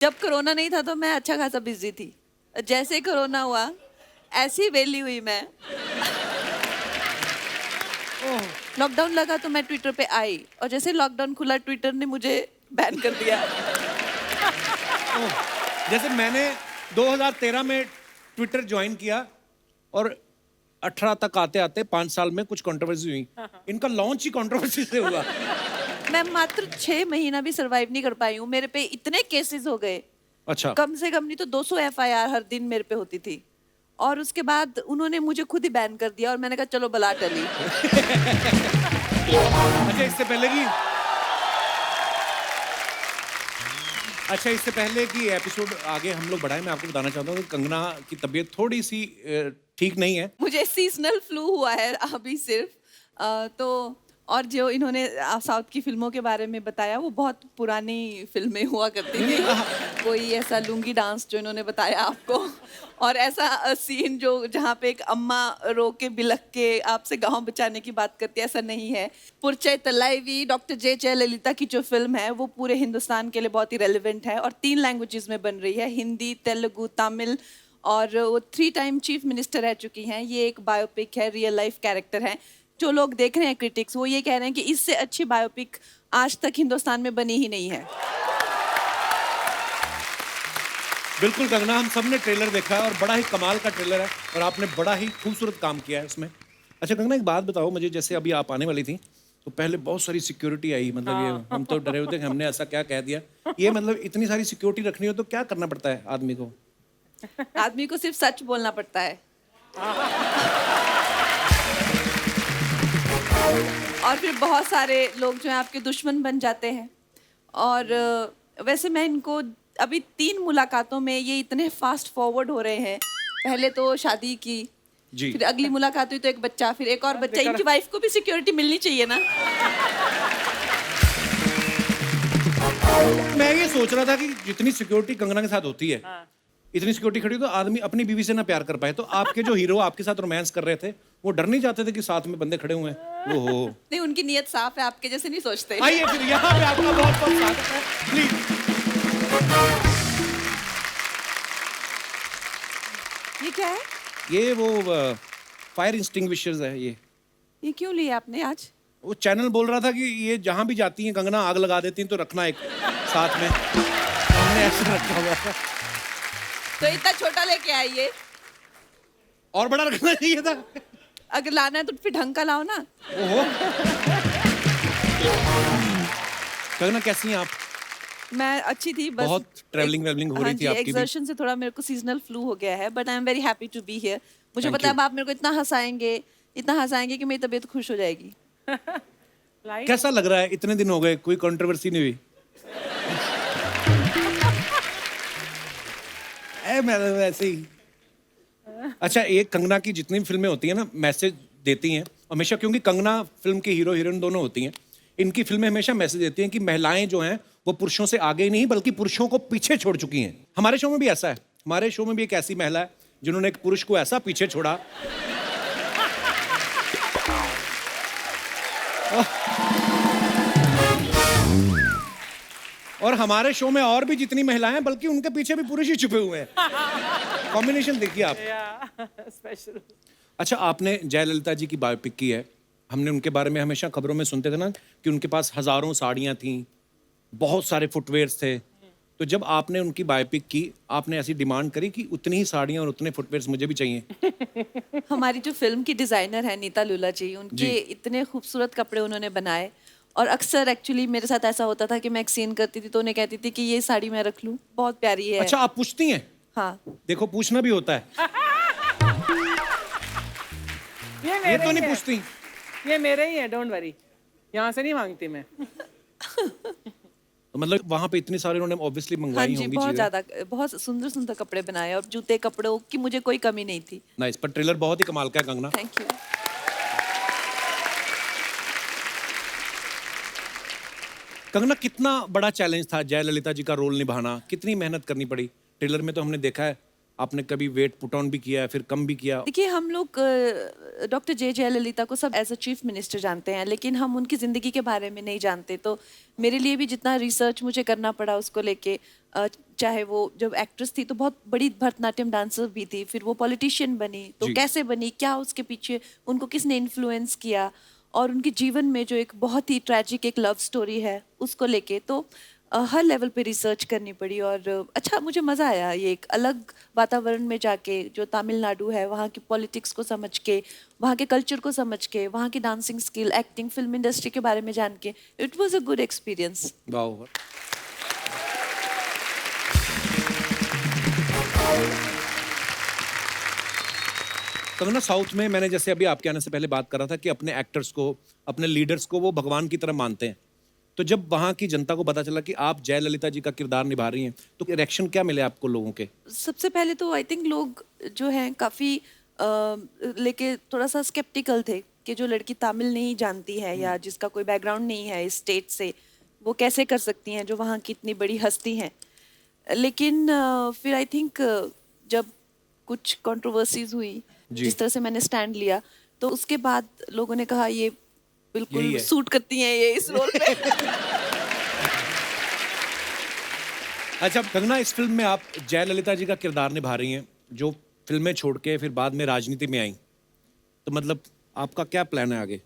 जब कोरोना नहीं था तो मैं अच्छा खासा बिजी थी। जैसे कोरोना हुआ ऐसी वेली हुई मैं। लॉकडाउन लगा तो मैं ट्विटर पे आई और जैसे लॉकडाउन खुला ट्विटर ने मुझे बैन कर दिया। जैसे मैंने 2013 में ट्विटर ज्वाइन किया और 18 तक आते आते 5 साल में कुछ कंट्रोवर्सी हुई। इनका लॉन्च ही कंट्रोवर्सी से हुआ। मैं मात्र 6 महीना भी सरवाइव नहीं कर पाई हूँ। मेरे पे इतने केसेस हो गए, अच्छा, कम से कम नहीं तो 200 एफआईआर हर दिन मेरे पे होती थी। और उसके बाद उन्होंने मुझे खुद ही बैन कर दिया और मैंने कहा चलो बला टली। अच्छा इससे पहले कि एपिसोड आगे हम लोग बढ़ाएं, मैं आपको बताना चाहता हूँ कि कंगना की तबीयत थोड़ी सी ठीक नहीं है। मुझे सीजनल फ्लू हुआ है अभी सिर्फ। तो और जो इन्होंने साउथ की फिल्मों के बारे में बताया वो बहुत पुरानी फिल्में हुआ करती थी। कोई ऐसा लुंगी डांस जो इन्होंने बताया आपको, और ऐसा सीन जो जहाँ पे एक अम्मा रो के बिलख के आपसे गांव बचाने की बात करती है, ऐसा नहीं है। पुरचै तलाईवी डॉक्टर जे जयललिता की जो फिल्म है वो पूरे हिंदुस्तान के लिए बहुत ही रेलिवेंट है और 3 लैंग्वेजेस में बन रही है, हिंदी, तेलुगु, तमिल। और वो 3 टाइम चीफ मिनिस्टर रह चुकी हैं। ये एक बायोपिक है, रियल लाइफ कैरेक्टर है। जो लोग देख रहे हैं क्रिटिक्स वो ये कह रहे हैं कि इससे अच्छी बायोपिक आज तक हिंदुस्तान में बनी ही नहीं है। बिल्कुल कंगना, हम सब ने ट्रेलर देखा है और बड़ा ही कमाल का ट्रेलर है और आपने बड़ा ही खूबसूरत काम किया है इसमें। अच्छा कंगना, एक बात बताओ मुझे, जैसे अभी आप आने वाली थी तो पहले बहुत सारी सिक्योरिटी आई, मतलब ये हम तो डरे हुए थे कि हमने ऐसा क्या कह दिया। ये मतलब इतनी सारी सिक्योरिटी रखनी हो तो क्या करना पड़ता है आदमी को? आदमी को सिर्फ सच बोलना पड़ता है और फिर बहुत सारे लोग जो हैं आपके दुश्मन बन जाते हैं। और वैसे मैं इनको अभी 3 मुलाकातों में ये इतने फास्ट फॉरवर्ड हो रहे हैं। पहले तो शादी की जी। फिर अगली मुलाकात हुई तो एक बच्चा, फिर एक और बच्चा। इनकी वाइफ को भी सिक्योरिटी मिलनी चाहिए ना। मैं ये सोच रहा था कि जितनी सिक्योरिटी कंगना के साथ होती है, इतनी सिक्योरिटी खड़ी हो तो आदमी अपनी बीवी से ना प्यार कर पाए। तो आपके जो हीरो आपके साथ रोमांस कर रहे थे वो डर नहीं जाते थे कि साथ में बंदे खड़े हुए हैं? ओहो, नहीं, उनकी नीयत साफ है, आपके जैसे नहीं सोचते। आइए फिर यहाँ पे आपका बहुत बहुत स्वागत है, प्लीज। ये क्या है? ये वो फायर एक्सटिंग्विशर्स है। ये क्यों लिया आपने आज? वो चैनल बोल रहा था कि ये जहां भी जाती हैं कंगना आग लगा देती हैं, तो रखना एक साथ में। हमने ऐसे रखा हुआ था। तो इतना छोटा लेके आइए। और बड़ा रखना चाहिए था। अगर लाना है तो फिर ढंग का लाओ ना। ओहो। कंगना कैसी हैं आप? मैं अच्छी थी, बस बहुत ट्रैवलिंग वेवलिंग हो रही थी आपकी भी। एक्सर्शन से थोड़ा मेरे को सीजनल फ्लू हो गया है, but I am very happy to be here. मुझे Thank पता है you. अब आप मेरे को इतना हंसाएंगे कि मेरी तबीयत खुश हो जाएगी। कैसा लग रहा है? इतने दिन हो गए, कोई कंट्रोवर्सी नहीं हुई? मैं वैसे ही। अच्छा, एक कंगना की जितनी भी फिल्में होती हैं ना, मैसेज देती हैं हमेशा, क्योंकि कंगना फिल्म की हीरो हीरोइन दोनों होती हैं। इनकी फिल्में हमेशा मैसेज देती हैं कि महिलाएं जो हैं वो पुरुषों से आगे ही नहीं बल्कि पुरुषों को पीछे छोड़ चुकी हैं। हमारे शो में भी ऐसा है। हमारे शो में भी एक ऐसी महिला है जिन्होंने एक पुरुष को ऐसा पीछे छोड़ा। और हमारे शो में और भी जितनी महिलाएं हैं, बल्कि उनके पीछे भी पुरुष ही छुपे हुए हैं। कॉम्बिनेशन देखिए आप। स्पेशल। अच्छा, आपने जयललिता जी की बायोपिक की है। हमने उनके बारे में हमेशा खबरों में सुनते थे ना कि उनके पास हजारों साड़ियां थीं, बहुत सारे फुटवेयर्स थे। तो जब आपने उनकी बायोपिक की, आपने ऐसी डिमांड करी कि उतनी ही साड़ियां और उतने फुटवेयर्स मुझे भी चाहिए? हमारी जो फिल्म की डिजाइनर है नीता लूला जी, उनके इतने खूबसूरत कपड़े उन्होंने बनाए। और अक्सर एक्चुअली मेरे साथ ऐसा होता था कि मैं एक सीन करती थी तो उन्हें कहती थी कि ये साड़ी मैं रख लूं, बहुत प्यारी है। अच्छा, आप पूछती हैं? हाँ। देखो, पूछना भी होता है। ये तो नहीं पूछती। ये मेरे ही है, डोंट वरी। यहाँ से नहीं मांगती मैं। तो मतलब वहां पे इतनी सारी उन्होंने ऑब्वियसली हाँ मंगवाई जी, होंगी बहुत चीजें। ज्यादा, बहुत सुंदर सुंदर कपड़े बनाए और जूते कपड़ों की मुझे कोई कमी नहीं थी। नाइस, पर ट्रेलर बहुत ही कमाल का है कंगना। Thank you. कंगना, कितना बड़ा चैलेंज था जयललिता जी का रोल निभाना? कितनी मेहनत करनी पड़ी? ट्रेलर में तो हमने देखा है आपने कभी वेट पुट ऑन भी किया है, फिर कम भी किया। देखिए, हम लोग डॉक्टर जे जयललिता को सब एज अ चीफ मिनिस्टर जानते हैं, लेकिन हम उनकी ज़िंदगी के बारे में नहीं जानते। तो मेरे लिए भी जितना रिसर्च मुझे करना पड़ा उसको लेके, चाहे वो जब एक्ट्रेस थी तो बहुत बड़ी भरतनाट्यम डांसर भी थी, फिर वो पॉलिटिशियन बनी, तो जी। कैसे बनी, क्या उसके पीछे उनको किसने इन्फ्लुएंस किया, और उनके जीवन में जो एक बहुत ही ट्रैजिक एक लव स्टोरी है उसको लेके, तो हर लेवल पे रिसर्च करनी पड़ी। और अच्छा, मुझे मज़ा आया ये एक अलग वातावरण में जाके, जो तमिलनाडु है वहाँ की पॉलिटिक्स को समझ के, वहाँ के कल्चर को समझ के, वहाँ की dancing skill, acting, film industry के बारे में जान के, it was a good experience. वाह। कंगना, साउथ में मैंने जैसे अभी आपके आने से पहले बात कर रहा था कि अपने एक्टर्स को, अपने लीडर्स को वो भगवान की तरह मानते हैं। तो जब वहाँ की जनता को पता चला कि आप जयललिता जी का किरदार निभा रही हैं, तो रिएक्शन क्या मिले आपको लोगों के? सबसे पहले तो आई थिंक लोग जो हैं काफ़ी लेके थोड़ा सा स्केप्टिकल थे कि जो लड़की तमिल नहीं जानती है या जिसका कोई बैकग्राउंड नहीं है इस स्टेट से, वो कैसे कर सकती हैं जो वहाँ की इतनी बड़ी हस्ती हैं। लेकिन फिर आई थिंक जब कुछ कंट्रोवर्सीज हुई, जी। जिस तरह से मैंने स्टैंड लिया, तो उसके बाद लोगों ने कहा ये यही बिल्कुल है। सूट करती हैं ये इस रोल पे। अच्छा कंगना, इस फिल्म में आप जयललिता जी का किरदार निभा रही हैं, जो फिल्में छोड़ के फिर बाद में राजनीति में आई। तो मतलब आपका क्या प्लान है आगे?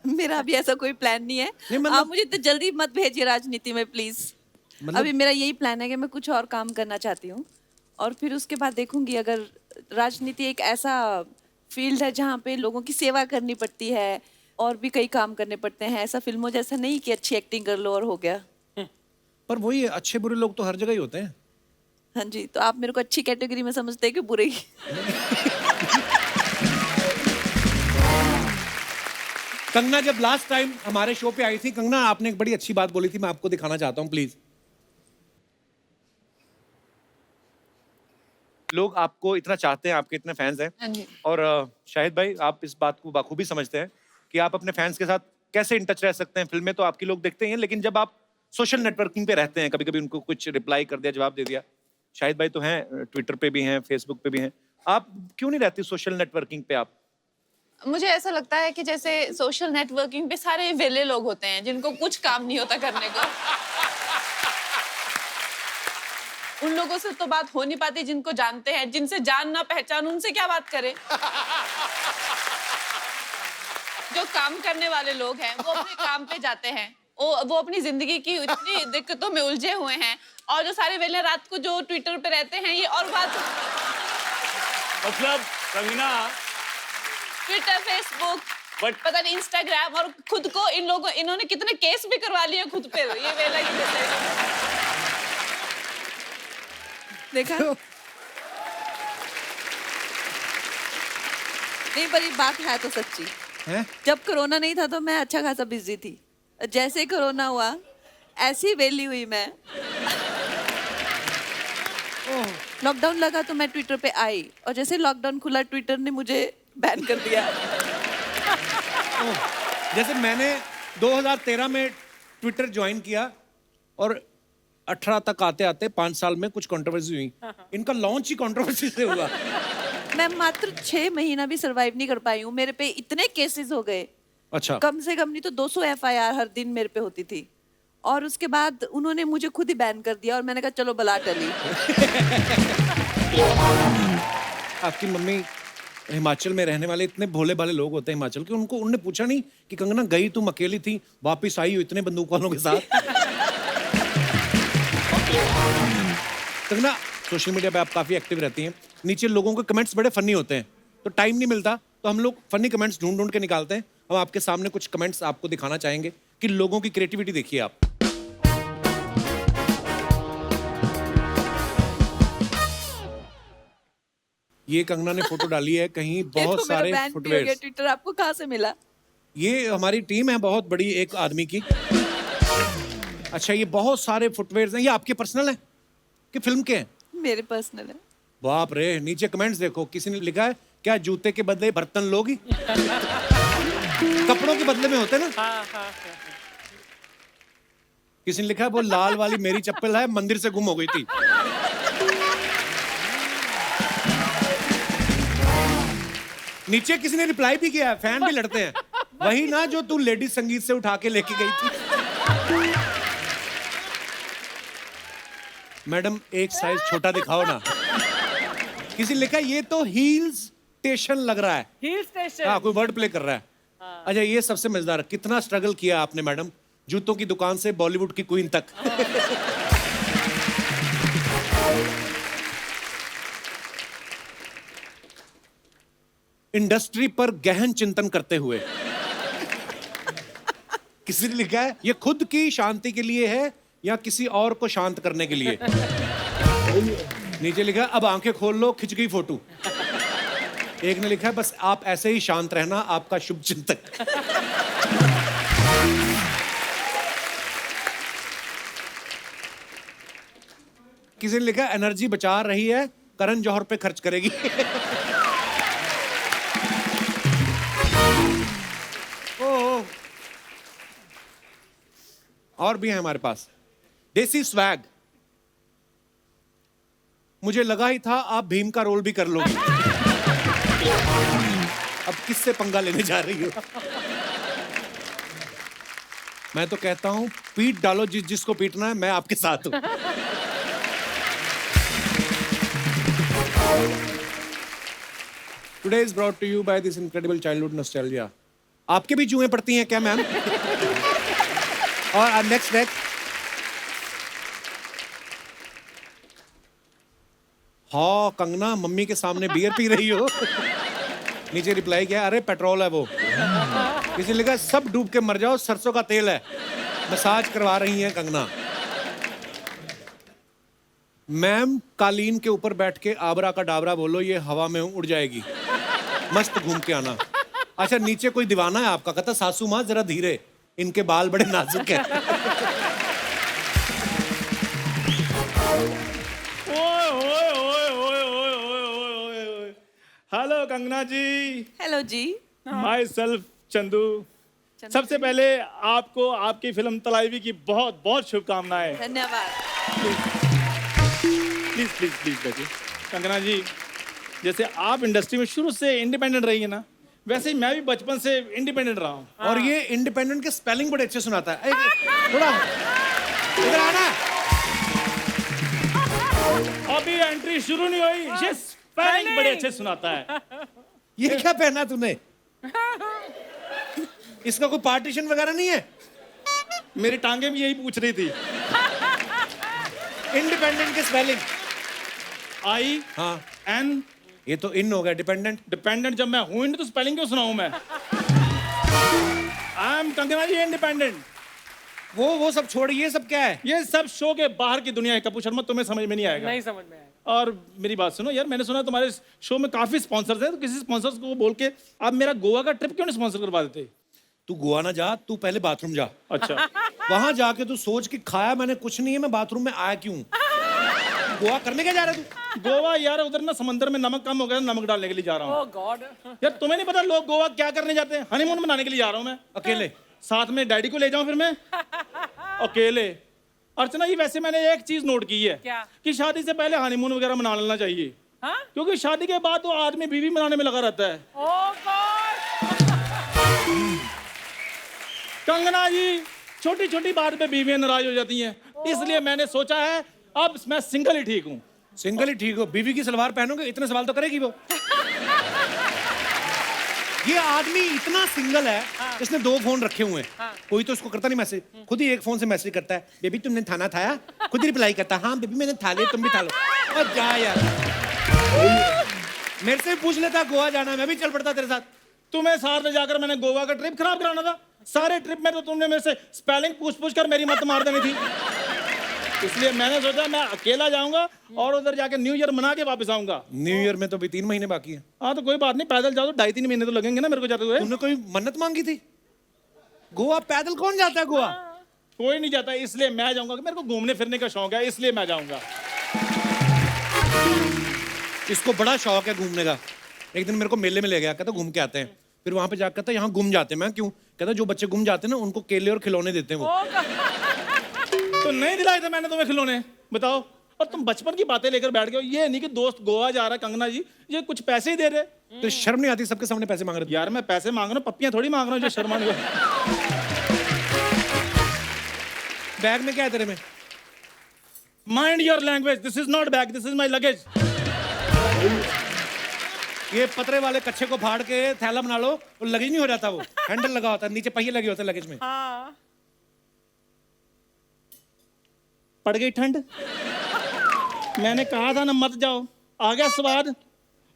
मेरा अभी ऐसा कोई प्लान नहीं है। नहीं, मतलब- आप मुझे इतनी जल्दी मत भेजिए राजनीति में प्लीज। मतलब- अभी मेरा यही प्लान है कि मैं कुछ और काम करना चाहती हूँ, और फिर उसके बाद देखूंगी। अगर राजनीति एक ऐसा फील्ड है जहाँ पे लोगों की सेवा करनी पड़ती है और भी कई काम करने पड़ते हैं, ऐसा फिल्मों जैसा नहीं कि अच्छी एक्टिंग कर लो और हो गया। पर वही है, अच्छे बुरे लोग तो हर जगह ही होते हैं। हाँ जी, तो आप मेरे को अच्छी कैटेगरी में समझते हैं कि बुरे ही? कंगना, जब लास्ट टाइम हमारे शो पे आई थी, कंगना आपने एक बड़ी अच्छी बात बोली थी, मैं आपको दिखाना चाहता हूँ प्लीज। लोग आपको इतना चाहते हैं, आपके इतने फैंस हैं, हाँ जी। और शाहिद भाई आप इस बात को बाखूबी समझते हैं कि आप अपने फैंस के साथ कैसे इन टच रह सकते हैं। फिल्में तो आपकी लोग देखते ही हैं, लेकिन जब आप सोशल नेटवर्किंग पे रहते हैं, कभी कभी उनको कुछ रिप्लाई कर दिया, जवाब दे दिया। शाहिद भाई तो हैं, ट्विटर पे भी हैं, फेसबुक पे भी हैं, आप क्यों नहीं रहती सोशल नेटवर्किंग पे आप? मुझे ऐसा लगता है कि जैसे सोशल नेटवर्किंग पे सारे वेले लोग होते हैं जिनको कुछ काम नहीं होता करने को। उन लोगों से तो बात हो नहीं पाती जिनको जानते हैं, जिनसे जान ना पहचान उनसे क्या बात करें। जो काम करने वाले लोग हैं वो अपने काम पे जाते हैं, वो अपनी जिंदगी की इतनी दिक्कतों में उलझे हुए हैं, और जो सारे वेले रात को जो ट्विटर पे रहते हैं, ये और बात। मतलब कंगना, ट्विटर, फेसबुक, But- पता नहीं इंस्टाग्राम, और खुद को इन्होंने कितने केस भी करवा लिए खुद पे ये वेला की वजह से। देखा? नहीं, पर ये बात है तो सच्ची। हैं? जब कोरोना नहीं था तो मैं अच्छा खासा बिजी थी, जैसे कोरोना हुआ ऐसी वेली हुई मैं। लॉकडाउन लगा तो मैं ट्विटर पे आई, और जैसे लॉकडाउन खुला ट्विटर ने मुझे बैन कर दिया। जैसे मैंने 2013 में ट्विटर ज्वाइन किया, और 18 तक आते आते 5 साल में कुछ कंट्रोवर्सी हुई। इनका लॉन्च ही कंट्रोवर्सी से हुआ। मैं मात्र 6 महीना भी सरवाइव नहीं कर पाई हूँ, मेरे पे इतने केसेस हो गए। अच्छा, कम से कम नहीं तो 200 FIR हर दिन मेरे पे होती थी, और उसके बाद उन्होंने मुझे खुद ही बैन कर दिया, और मैंने कहा चलो बला टली। आपकी मम्मी हिमाचल में रहने वाले इतने भोले भाले लोग होते हैं हिमाचल के, उनने पूछा नहीं कि कंगना गई तुम अकेली थी, वापस आई हो इतने बंदूक वालों के साथ? कंगना, सोशल मीडिया पे आप काफी एक्टिव रहती हैं, नीचे लोगों के कमेंट्स बड़े फनी होते हैं, तो टाइम नहीं मिलता, तो हम लोग फनी कमेंट्स ढूंढ ढूंढ के निकालते हैं। हम आपके सामने कुछ कमेंट्स आपको दिखाना चाहेंगे कि लोगों की क्रिएटिविटी देखिए आप। ये कंगना ने फोटो डाली है, कहीं ये बहुत तो मेरा सारे बैन भी हो गया फुटवेयर। ट्विटर, आपको कहाँ से मिला? ये हमारी टीम है बहुत बड़ी, एक आदमी की। अच्छा, ये बहुत सारे फुटवेयर हैं, ये आपके पर्सनल हैं कि फिल्म के हैं? मेरे पर्सनल है। बाप रे, नीचे कमेंट्स देखो, किसी ने लिखा है क्या जूते के बदले बर्तन लोगी? कपड़ों के बदले में होते हैं ना। किसी ने लिखा है वो लाल वाली मेरी चप्पल है, मंदिर से गुम हो गई थी। नीचे किसी ने रिप्लाई भी किया है, फैन भी लड़ते हैं, वही ना जो तू लेडीज संगीत से उठा के लेके गई थी। मैडम एक साइज छोटा दिखाओ ना। किसी ने लिखा ये तो हील्स स्टेशन लग रहा है। हिल हाँ, स्टेशन। कोई वर्ड प्ले कर रहा है। अच्छा, ये सबसे मजेदार, कितना स्ट्रगल किया आपने मैडम, जूतों की दुकान से बॉलीवुड की क्वीन तक। इंडस्ट्री पर गहन चिंतन करते हुए। किसी ने लिखा है ये खुद की शांति के लिए है या किसी और को शांत करने के लिए। नीचे लिखा है अब आंखें खोल लो, खिंच गई फोटो। एक ने लिखा है बस आप ऐसे ही शांत रहना, आपका शुभ चिंतक। किसी ने लिखा है एनर्जी बचा रही है, करण जौहर पे खर्च करेगी। ओ, और भी है हमारे पास। देसी स्वैग, मुझे लगा ही था आप भीम का रोल भी कर लोगे। अब किससे पंगा लेने जा रही हो? मैं तो कहता हूं पीट डालो जिसको पीटना है, मैं आपके साथ हूं। Today is brought to you by this incredible childhood nostalgia. आपके भी जुएं पड़ती हैं क्या मैम? और नेक्स्ट हाँ कंगना, मम्मी के सामने बियर पी रही हो। नीचे रिप्लाई किया अरे पेट्रोल है वो। किसी ने लिखा सब डूब के मर जाओ, सरसों का तेल है, मसाज करवा रही हैं कंगना। मैम कालीन के ऊपर बैठ के आबरा का डाबरा बोलो, ये हवा में उड़ जाएगी, मस्त घूम के आना। अच्छा, नीचे कोई दीवाना है आपका, कहता सासू माँ जरा धीरे, इनके बाल बड़े नाजुक हैं। ओए ओए ओए ओए ओए ओए ओए ओए। Hello Kangana ji. Hello ji. Myself Chandu. सबसे पहले आपको आपकी फिल्म तलाईवी की बहुत बहुत शुभकामनाएं। धन्यवाद। प्लीज प्लीज प्लीज बैठिए। कंगना जी, जैसे आप इंडस्ट्री में शुरू से इंडिपेंडेंट रही है ना, वैसे ही मैं भी बचपन से इंडिपेंडेंट रहा हूँ। और ये इंडिपेंडेंट के स्पेलिंग बड़े अच्छे सुनाता है। थोड़ा इधर आना। अभी एंट्री शुरू नहीं हुई, ये स्पेलिंग बड़े अच्छे सुनाता है। ये क्या पहना तूने? इसका कोई पार्टीशन वगैरह नहीं है? मेरी टांगे भी यही पूछ रही थी। इंडिपेंडेंट के स्पेलिंग आई हाँ, एन। ये तो इन हो गया डिपेंडेंट। डिपेंडेंट जब मैं हूं तो स्पेलिंग क्यों सुनाऊं मैं? I am Kangana ji independent. वो सब छोड़, ये सब क्या है? ये सब शो के बाहर की दुनिया है कपूर शर्मा, तुम्हें समझ में नहीं आएगा। नहीं समझ में आया। और मेरी बात सुनो यार, मैंने सुना तुम्हारे शो में काफी स्पॉन्सर्स हैं, तो किसी स्पॉन्सर्स को बोल के आप मेरा गोवा का ट्रिप क्यों नहीं स्पॉन्सर करवा देते? तू गोवा ना जा, तू पहले बाथरूम जा। अच्छा। वहां जाके तू सोच कि खाया मैंने कुछ नहीं है, मैं बाथरूम में आया क्यों? गोवा करने क्या जा रहा है तू? गोवा यार, उधर ना समंदर में नमक कम हो गया, नमक डालने के लिए जा रहा हूँ। ओह गॉड। यार तुम्हें नहीं पता लोग गोवा क्या करने जाते हैं? हनीमून मनाने के लिए जा रहा हूँ मैं। अकेले? साथ में डैडी को ले जाऊं फिर मैं? अकेले? अर्चना जी, वैसे मैंने एक चीज नोट की है। क्या? कि शादी से पहले हनीमून वगैरह मना लेना चाहिए। हाँ? क्योंकि शादी के बाद तो आदमी बीवी मनाने में लगा रहता है। ओह गॉड। कंगना जी, छोटी छोटी बात पे बीवियां नाराज हो जाती हैं, इसलिए मैंने सोचा है अब मैं सिंगल ही ठीक हूँ। सिंगल ही ठीक हो? बीवी की सलवार पहनोगे? इतने सवाल तो करेगी वो। ये आदमी इतना सिंगल है, इसने 2 फोन रखे हुए हैं। कोई तो उसको करता नहीं मैसेज, खुद ही एक फोन से मैसेज करता है, बेबी तुमने खाना खाया? खुद ही रिप्लाई करता है, हाँ बेबी मैंने खा लिया, तुम भी खा लो। और जा यार, मेरे से पूछ लेता गोवा जाना, मैं भी चल पड़ता तेरे साथ। तुम्हें साथ ले जाकर मैंने गोवा का ट्रिप खराब कराना था। सारे ट्रिप में तो तुमने मेरे से स्पेलिंग पूछ कर मेरी मत मार देनी थी। इसलिए मैंने सोचा मैं अकेला जाऊंगा और उधर जाके न्यू ईयर मना के वापस आऊंगा। न्यू ईयर में तो अभी 3 महीने बाकी है। हाँ तो कोई बात नहीं, पैदल जाओ तो 2.5-3 महीने तो लगेंगे ना मेरे को जाते हुए। तुमने कोई मन्नत मांगी थी? गोवा पैदल कौन जाता है गोवा? कोई नहीं जाता, इसलिए मैं जाऊंगा। मेरे को घूमने फिरने का शौक है, इसलिए मैं जाऊंगा। इसको बड़ा शौक है घूमने का। एक दिन मेरे को मेले में ले गया, कहता घूम के आते हैं। फिर वहां पे जाकर कहता यहाँ गुम जाते हैं। मैं क्यों? कहता जो बच्चे गुम जाते हैं ना उनको केले और खिलौने देते हैं वो। तो नहीं दिलाए थे मैंने तुम्हें खिलौने, बताओ। और तुम बचपन की बातें लेकर बैठ गए हो। ये नहीं कि दोस्त गोवा जा रहा है कंगना जी, ये कुछ पैसे ही दे रहे। तो शर्म नहीं आती सबके सामने पैसे मांग रहे? यार मैं पैसे मांग रहा हूँ, पप्पियां थोड़ी मांग रहा हूँ जो शर्मा नहीं। बैग में क्या है तेरे में? Mind your language, this is not bag, this is my luggage. ये पतरे वाले कच्छे को फाड़ के थैला बना लो, वो लगेज नहीं हो जाता, वो हैंडल लगा होता है, नीचे पहिए लगे होते हैं लगेज में। हाँ पड़ गई ठंड। मैंने कहा था ना मत जाओ, आ गया स्वाद।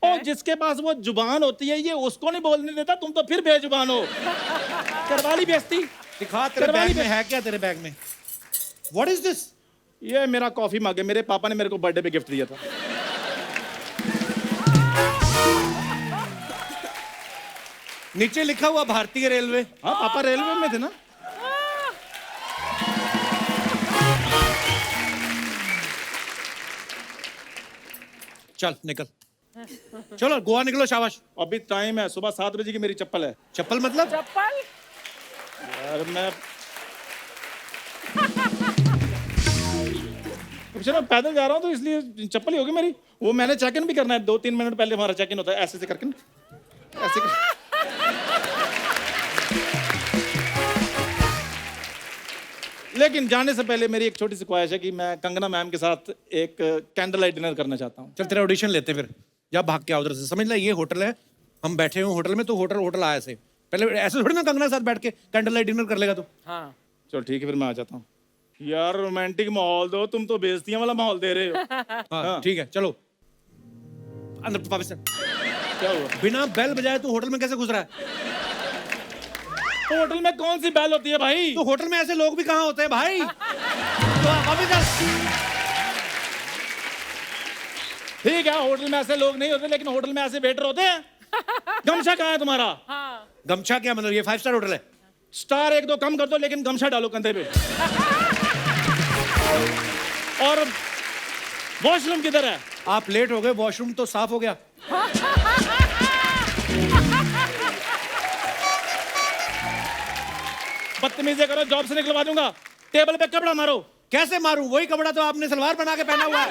ओ जिसके पास वो जुबान होती है ये उसको नहीं बोलने देता, तुम तो फिर बेजुबान हो। करवा ली बेइज्जती। दिखा तेरे बैग में है क्या, तेरे बैग में व्हाट इज दिस? ये मेरा कॉफी मग है, मेरे पापा ने मेरे को बर्थडे पे गिफ्ट दिया था। नीचे लिखा हुआ भारतीय रेलवे। हाँ पापा रेलवे में थे ना। चल निकल, चलो गोवा निकलो, शाबाश। अभी टाइम है, सुबह 7 बजे की मेरी चप्पल है। चप्पल मतलब? चप्पल यार मैं चलो पैदल जा रहा हूँ तो इसलिए चप्पल ही होगी मेरी। वो मैंने चेक इन भी करना है, 2-3 मिनट पहले हमारा चेक इन होता है, ऐसे से करके ऐसे कर... लेकिन जाने से पहले मेरी एक छोटी सी ख्वाहिश है कि मैं कंगना मैम के साथ एक कैंडल लाइट डिनर करना चाहता हूँ। चल तेरा ऑडिशन लेते फिर, जा भाग के आओ उधर से। समझ ले ये होटल है, हम बैठे हुए होटल में, तो होटल आया से पहले ऐसे थोड़ी ना कंगना के साथ बैठ के कैंडल लाइट डिनर कर लेगा तू। हाँ चलो ठीक है फिर मैं आ जाता हूँ। यार रोमांटिक माहौल दो, तुम तो बेइज्जतियां वाला माहौल दे रहे हो। हाँ ठीक है, चलो अंदर। वापस चल। क्या हुआ? बिना बेल बजाए तू होटल में कैसे घुस रहा है? होटल में कौन सी बैल होती है भाई? तो होटल में ऐसे लोग भी कहाँ होते हैं भाई? तो वापस चल। ठीक है होटल में ऐसे लोग नहीं होते, लेकिन होटल में ऐसे वेटर होते हैं। गमछा कहाँ है तुम्हारा? हाँ गमछा क्या मतलब, ये 5 स्टार होटल है? स्टार 1-2 कम कर दो, लेकिन गमछा डालो कंधे पे। और वॉशरूम किधर है? आप लेट हो गए, वॉशरूम तो साफ हो गया। बदतमीजी करो जॉब से निकलवा दूंगा। टेबल पे कपड़ा मारो। कैसे मारूं? वही कपड़ा तो आपने सलवार बना के पहना हुआ है।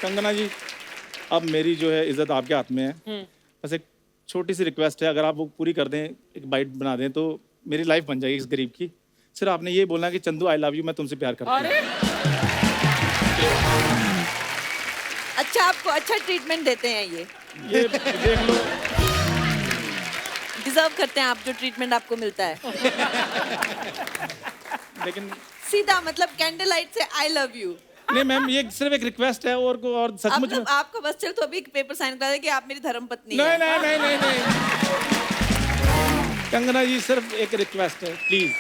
कंगना जी अब मेरी जो है इज्जत आपके हाथ में है। बस एक छोटी सी रिक्वेस्ट है, अगर आप वो पूरी कर दें, एक बाइट बना दें तो मेरी लाइफ बन जाएगी इस गरीब की। सिर्फ आपने ये बोलना कि चंदू आई लव यू, मैं तुमसे प्यार करता हूँ। अरे अच्छा, आपको अच्छा ट्रीटमेंट देते हैं ये देख लो। डिजर्व करते हैं आप जो ट्रीटमेंट आपको मिलता है। लेकिन सीधा मतलब कैंडल लाइट से आई लव यू। नहीं मैम, ये सिर्फ एक रिक्वेस्ट है और सचमुच में। आपको बस चल तो अभी एक पेपर साइन करा दे कि आप मेरी धर्मपत्नी नहीं हैं। नहीं नहीं नहीं नहीं कंगना जी सिर्फ एक रिक्वेस्ट है, प्लीज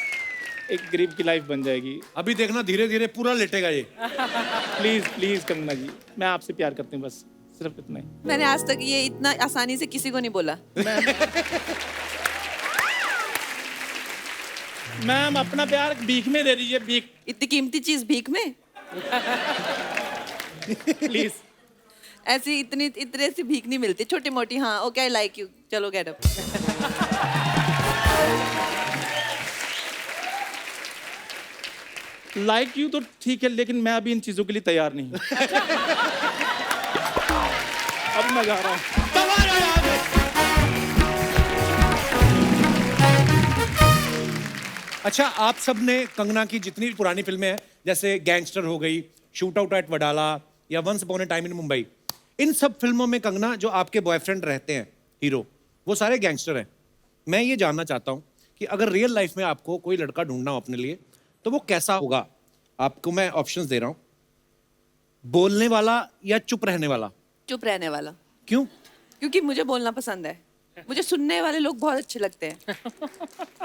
एक गरीब की लाइफ बन जाएगी। अभी देखना धीरे धीरे पूरा लेटेगा ये। प्लीज प्लीज कंगना जी, मैं आपसे प्यार करती हूँ, बस सिर्फ इतना ही। मैंने आज तक ये इतना आसानी से किसी को नहीं बोला। मैम अपना प्यार भीख में दे दीजिए, भीख इतनी कीमती चीज भीख में? प्लीज। ऐसी इतने सी भीख नहीं मिलती, छोटी मोटी। हाँ ओके, आई लाइक यू, चलो गेट अप। लाइक यू तो ठीक है, लेकिन मैं अभी इन चीजों के लिए तैयार नहीं हूँ। अब मैं जा रहा हूँ। अच्छा, आप सब ने कंगना की जितनी भी पुरानी फिल्में हैं, जैसे गैंगस्टर हो गई, शूट आउट एट वडाला या once upon a time in Mumbai, इन सब फिल्मों में कंगना जो आपके बॉयफ्रेंड रहते हैं हीरो, वो सारे गैंगस्टर हैं। मैं ये जानना चाहता हूँ कि अगर रियल लाइफ में आपको कोई लड़का ढूंढना हो अपने लिए तो वो कैसा होगा? आपको मैं ऑप्शंस दे रहा हूँ, बोलने वाला या चुप रहने वाला? चुप रहने वाला। क्यों? क्योंकि मुझे बोलना पसंद है। मुझे सुनने वाले लोग बहुत अच्छे लगते हैं।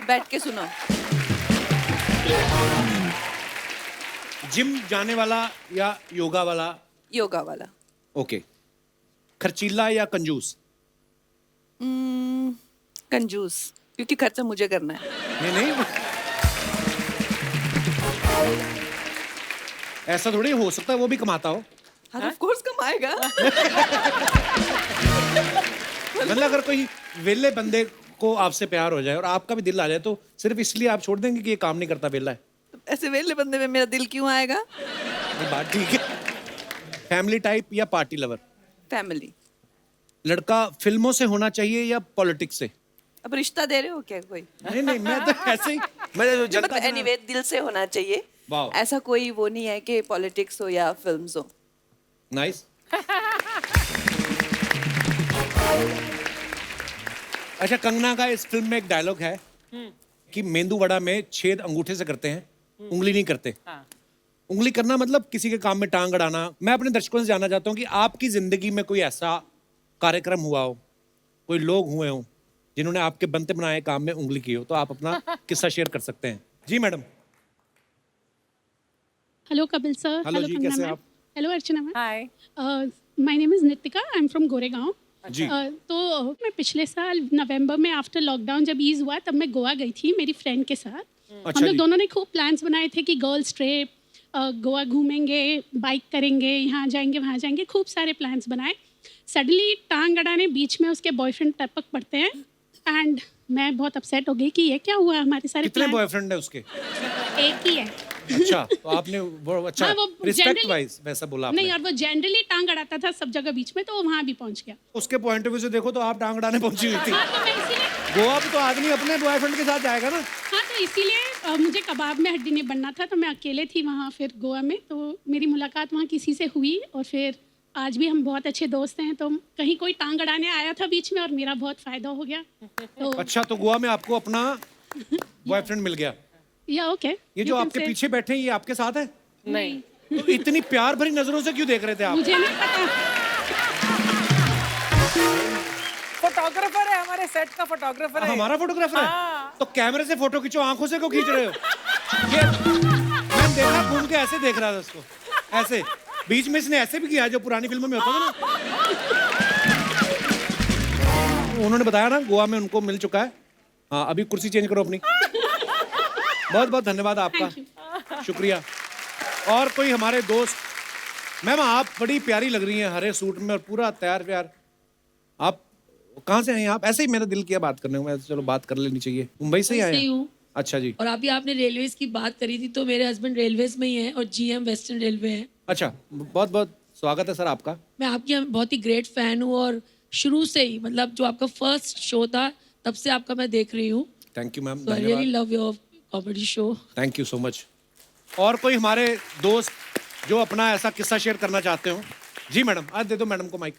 बैठ के सुनो। जिम जाने वाला या योगा वाला? योगा वाला। ओके। खर्चीला या कंजूस? कंजूस, क्योंकि खर्चा मुझे करना है। नहीं ऐसा थोड़ी हो सकता है वो भी कमाता हो। हाँ ऑफ कोर्स कमाएगा। मतलब अगर कोई वेले बंदे को आपसे प्यार हो जाए और आपका भी दिल आ जाए तो सिर्फ इसलिए आप छोड़ देंगे कि ये काम नहीं करता, वेला है? ऐसे वेले बंदे में मेरा दिल क्यों आएगा? ये बात ठीक है। फैमिली टाइप या पार्टी लवर? फैमिली। लड़का फिल्मों से होना चाहिए या पॉलिटिक्स से? अब रिश्ता दे रहे हो क्या कोई? नहीं नहीं, मैं तो ऐसे ही, मैं जनता मतलब एनीवे दिल से होना चाहिए। वाह। ऐसा कोई वो नहीं है कि पॉलिटिक्स हो या फिल्म्स हो। नाइस। अच्छा, कंगना का इस फिल्म में एक डायलॉग है कि मेंदू वड़ा में छेद अंगूठे से करते हैं, उंगली नहीं करते। हाँ। उंगली करना मतलब किसी के काम में टांग अड़ाना। मैं अपने दर्शकों से जानना चाहता हूँ कि आपकी जिंदगी में कोई ऐसा कार्यक्रम हुआ हो, कोई लोग हुए हों जिन्होंने आपके बनते बनाए काम में उंगली की हो, तो आप अपना किस्सा शेयर कर सकते हैं। जी madam. Hello Kapil sir. Hello जी, कैसे आप? Hello Archana ma'am. Hi. My name is Nitika, I am from Goregaon. जी। तो मैं पिछले साल नवंबर में आफ्टर लॉकडाउन जब ईज हुआ तब मैं गोवा गई थी मेरी फ्रेंड के साथ। अच्छा हम लोग जी। दोनों ने खूब प्लान्स बनाए थे कि गर्ल्स ट्रिप, गोवा घूमेंगे, बाइक करेंगे, यहाँ जाएंगे वहाँ जाएंगे, खूब सारे प्लान्स बनाए। सडनली टांग अड़ाने बीच में उसके बॉयफ्रेंड टपक पड़ते हैं एंड मैं बहुत अपसेट हो गई कि ये क्या हुआ, हमारे सारे कितने प्लान बॉयफ्रेंड है उसके? एक ही है। अच्छा, तो आपने वो अच्छा हाँ, वो रिस्पेक्ट generally- वाइज वैसा बोला आपने। नहीं, और वो जनरली टांग अड़ाता था सब जगह बीच में, तो वो वहाँ भी पहुँच गया। उसके पॉइंट ऑफ व्यू से देखो तो आप टांग अड़ाने पहुंची हुई थी। हाँ, तो मैं इसीलिए गोवा पे तो आदमी अपने बॉयफ्रेंड के साथ जाएगा ना। हाँ, तो इसीलिए मुझे कबाब में हड्डी नहीं बनना था, तो मैं अकेले थी वहाँ फिर गोवा में। तो मेरी मुलाकात वहाँ किसी से हुई और फिर आज भी हम बहुत अच्छे दोस्त हैं। तो कहीं कोई टांग अड़ाने आया था बीच में और मेरा बहुत फायदा हो गया। तो अच्छा, तो गोवा में आपको अपना बॉयफ्रेंड मिल गया। या ओके, ये जो आपके पीछे बैठे हैं ये आपके साथ है? नहीं। तो इतनी प्यार भरी नजरों से क्यों देख रहे थे आप? मुझे नहीं पता। फोटोग्राफर है, हमारे सेट का फोटोग्राफर है। हमारा फोटोग्राफर है? हाँ। तो कैमरे से फोटो खींचो, आंखों से क्यों खींच रहे हो? ये मैं देखा, घूम के ऐसे देख रहा था उसको, ऐसे बीच में इसने ऐसे भी किया जो पुरानी फिल्मों में होता था ना। उन्होंने बताया ना गोवा में उनको मिल चुका है। हाँ, अभी कुर्सी चेंज करो अपनी। बहुत बहुत धन्यवाद आपका, शुक्रिया। और कोई हमारे दोस्त? मैम, आप बड़ी प्यारी लग रही हैं हरे सूट में और पूरा तैयार व्यार। आप कहाँ से हैं आप? ऐसे ही मेरा दिल किया बात करने को, मैं चलो बात कर लेनी चाहिए। मुंबई से ही आए से ही हैं? हूँ। अच्छा जी। और अभी आपने रेलवेज की बात करी थी, तो मेरे हस्बैंड रेलवेज में ही हैं और जीएम वेस्टर्न रेलवे है। अच्छा, बहुत बहुत स्वागत है सर आपका। मैं आपकी बहुत ही ग्रेट फैन हूँ और शुरू से ही, मतलब जो आपका फर्स्ट शो था तब से आपका मैं देख रही हूँ। थैंक यू मैम, तो आई रियली धन्यवाद। Love your comedy show. Thank you so much. और कोई हमारे दोस्त जो अपना ऐसा किस्सा शेयर करना चाहते हो? जी मैडम, आज दे दो मैडम को माइक।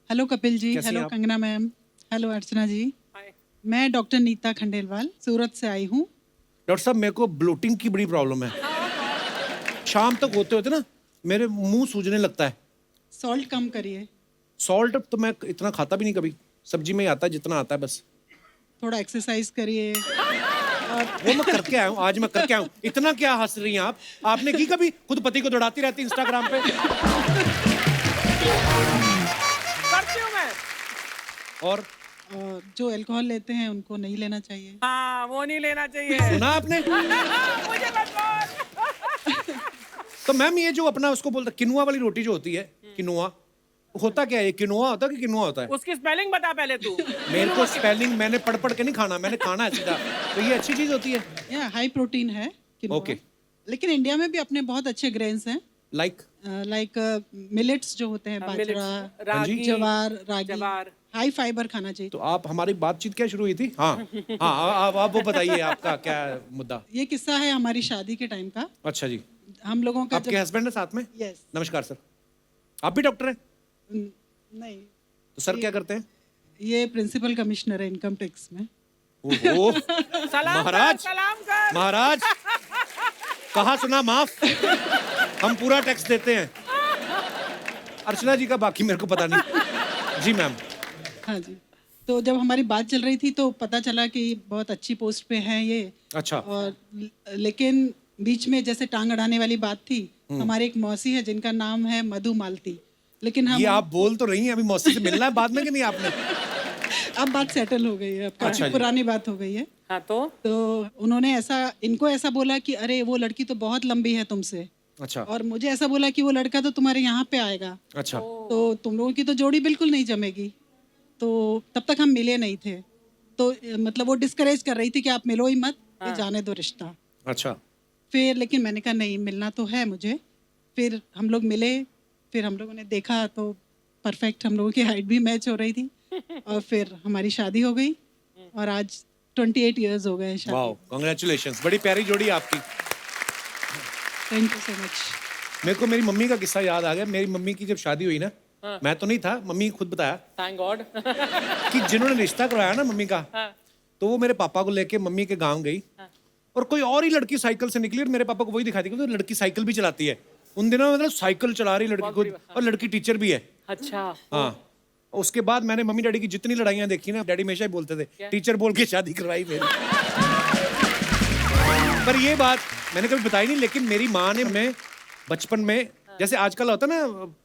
हेलो कपिल जी, कैसी हैं हेलो आप? कंगना मैम, हेलो अर्चना जी। हाय। मैं डॉक्टर नीता खंडेलवाल सूरत से आई हूँ। डॉक्टर साहब, मेरे को ब्लोटिंग की बड़ी प्रॉब्लम है। शाम तक होते होते ना मेरे मुंह सूजने लगता है। सॉल्ट कम करिए, सॉल्ट तो मैं इतना खाता भी नहीं कभी, सब्जी में ही आता है जितना आता है बस। थोड़ा एक्सरसाइज करिए। वो मैं करके आया हूँ, आज मैं करके आया हूँ। इतना क्या हंस रही हैं आप? आपने की कभी? खुद पति को दौड़ाती रहती इंस्टाग्राम पे। करती हूँ मैं। और और जो अल्कोहल लेते हैं उनको नहीं लेना चाहिए। हाँ, वो नहीं लेना चाहिए। सुना आपने? मुझे मत बोल। तो मैम, ये जो अपना उसको बोलता किनुआ वाली रोटी जो होती है, किनुआ होता क्या है? किनुआ होता है कि किनुआ होता है? उसकी स्पेलिंग बता पहले तू। मेरे को स्पेलिंग मैंने पढ़ पढ़ के नहीं खाना, मैंने खाना है सीधा। तो ये अच्छी चीज होती है? या हाई प्रोटीन है किनोआ। Okay. लेकिन इंडिया में भी अपने बहुत अच्छे ग्रेन्स हैं, लाइक लाइक मिलेट्स जो होते हैं, बाजरा, रागी, जवार, रागी। जवार। हाई फाइबर खाना चाहिए। तो आप, हमारी बातचीत क्या शुरू हुई थी? हाँ हाँ, आप वो बताइए, आपका क्या मुद्दा? ये किस्सा है हमारी शादी के टाइम का। अच्छा जी। हम लोगों का आपके हस्बैंड है साथ में? यस। नमस्कार सर। आप भी डॉक्टर हैं? नहीं, तो सर क्या करते हैं? ये प्रिंसिपल कमिश्नर है इनकम टैक्स में। ओहो, सलाम महाराज, कर, सलाम कर। महाराज, कहा सुना माफ, हम पूरा टैक्स देते हैं। अर्चना जी का बाकी मेरे को पता नहीं। जी मैम। हाँ जी। तो जब हमारी बात चल रही थी तो पता चला कि बहुत अच्छी पोस्ट पे हैं ये। अच्छा। और लेकिन बीच में जैसे टांग अड़ाने वाली बात थी, हमारी एक मौसी है जिनका नाम है मधु मालती। लेकिन हम ये आप बोल तो रही हैं, अभी मौसी से मिलना है बाद में कि नहीं आपने? अब बात सेटल हो गई है, अब अच्छा काफी जी। पुरानी बात हो गई है। हाँ तो उन्होंने इनको ऐसा बोला कि अरे वो लड़की तो बहुत लंबी है तुमसे, अच्छा और मुझे ऐसा बोला कि वो लड़का तो तुम्हारे यहाँ पे आएगा, अच्छा। तो तुम लोगों की तो जोड़ी बिल्कुल नहीं जमेगी। तो तब तक हम मिले नहीं थे, तो मतलब वो डिस्करेज कर रही थी कि आप मिलो ही मत, ये जाने दो रिश्ता। अच्छा। फिर लेकिन मैंने कहा नहीं, मिलना तो है मुझे। फिर हम लोग मिले, फिर हम लोगों ने देखा तो परफेक्ट, हम लोगों की हाइट भी मैच हो रही थी। और फिर हमारी शादी हो गई और आज 28 इयर्स हो गए हैं शादी। वाओ, कांग्रेचुलेशंस, बड़ी प्यारी जोड़ी है आपकी। Thank you so much. मेरे को मेरी मम्मी का किस्सा याद आ गया। मेरी मम्मी की जब शादी हुई ना, मैं तो नहीं था, मम्मी खुद बताया थैंक गॉड। कि जिन्होंने रिश्ता करवाया ना मम्मी का, तो वो मेरे पापा को लेके मम्मी के गांव गई और कोई और ही लड़की साइकिल से निकली और मेरे पापा को वही दिखाई दी कि तो लड़की साइकिल भी चलाती है। उन दिनों में मतलब साइकिल चला रही लड़की खुद, और लड़की टीचर भी है। अच्छा। हाँ, उसके बाद मैंने मम्मी डैडी की जितनी लड़ाइयाँ देखी ना, डैडी हमेशा ही बोलते थे टीचर बोल के शादी करवाई मेरी। पर ये बात मैंने कभी बताई नहीं, लेकिन मेरी माँ ने हमें बचपन में, जैसे आजकल होता ना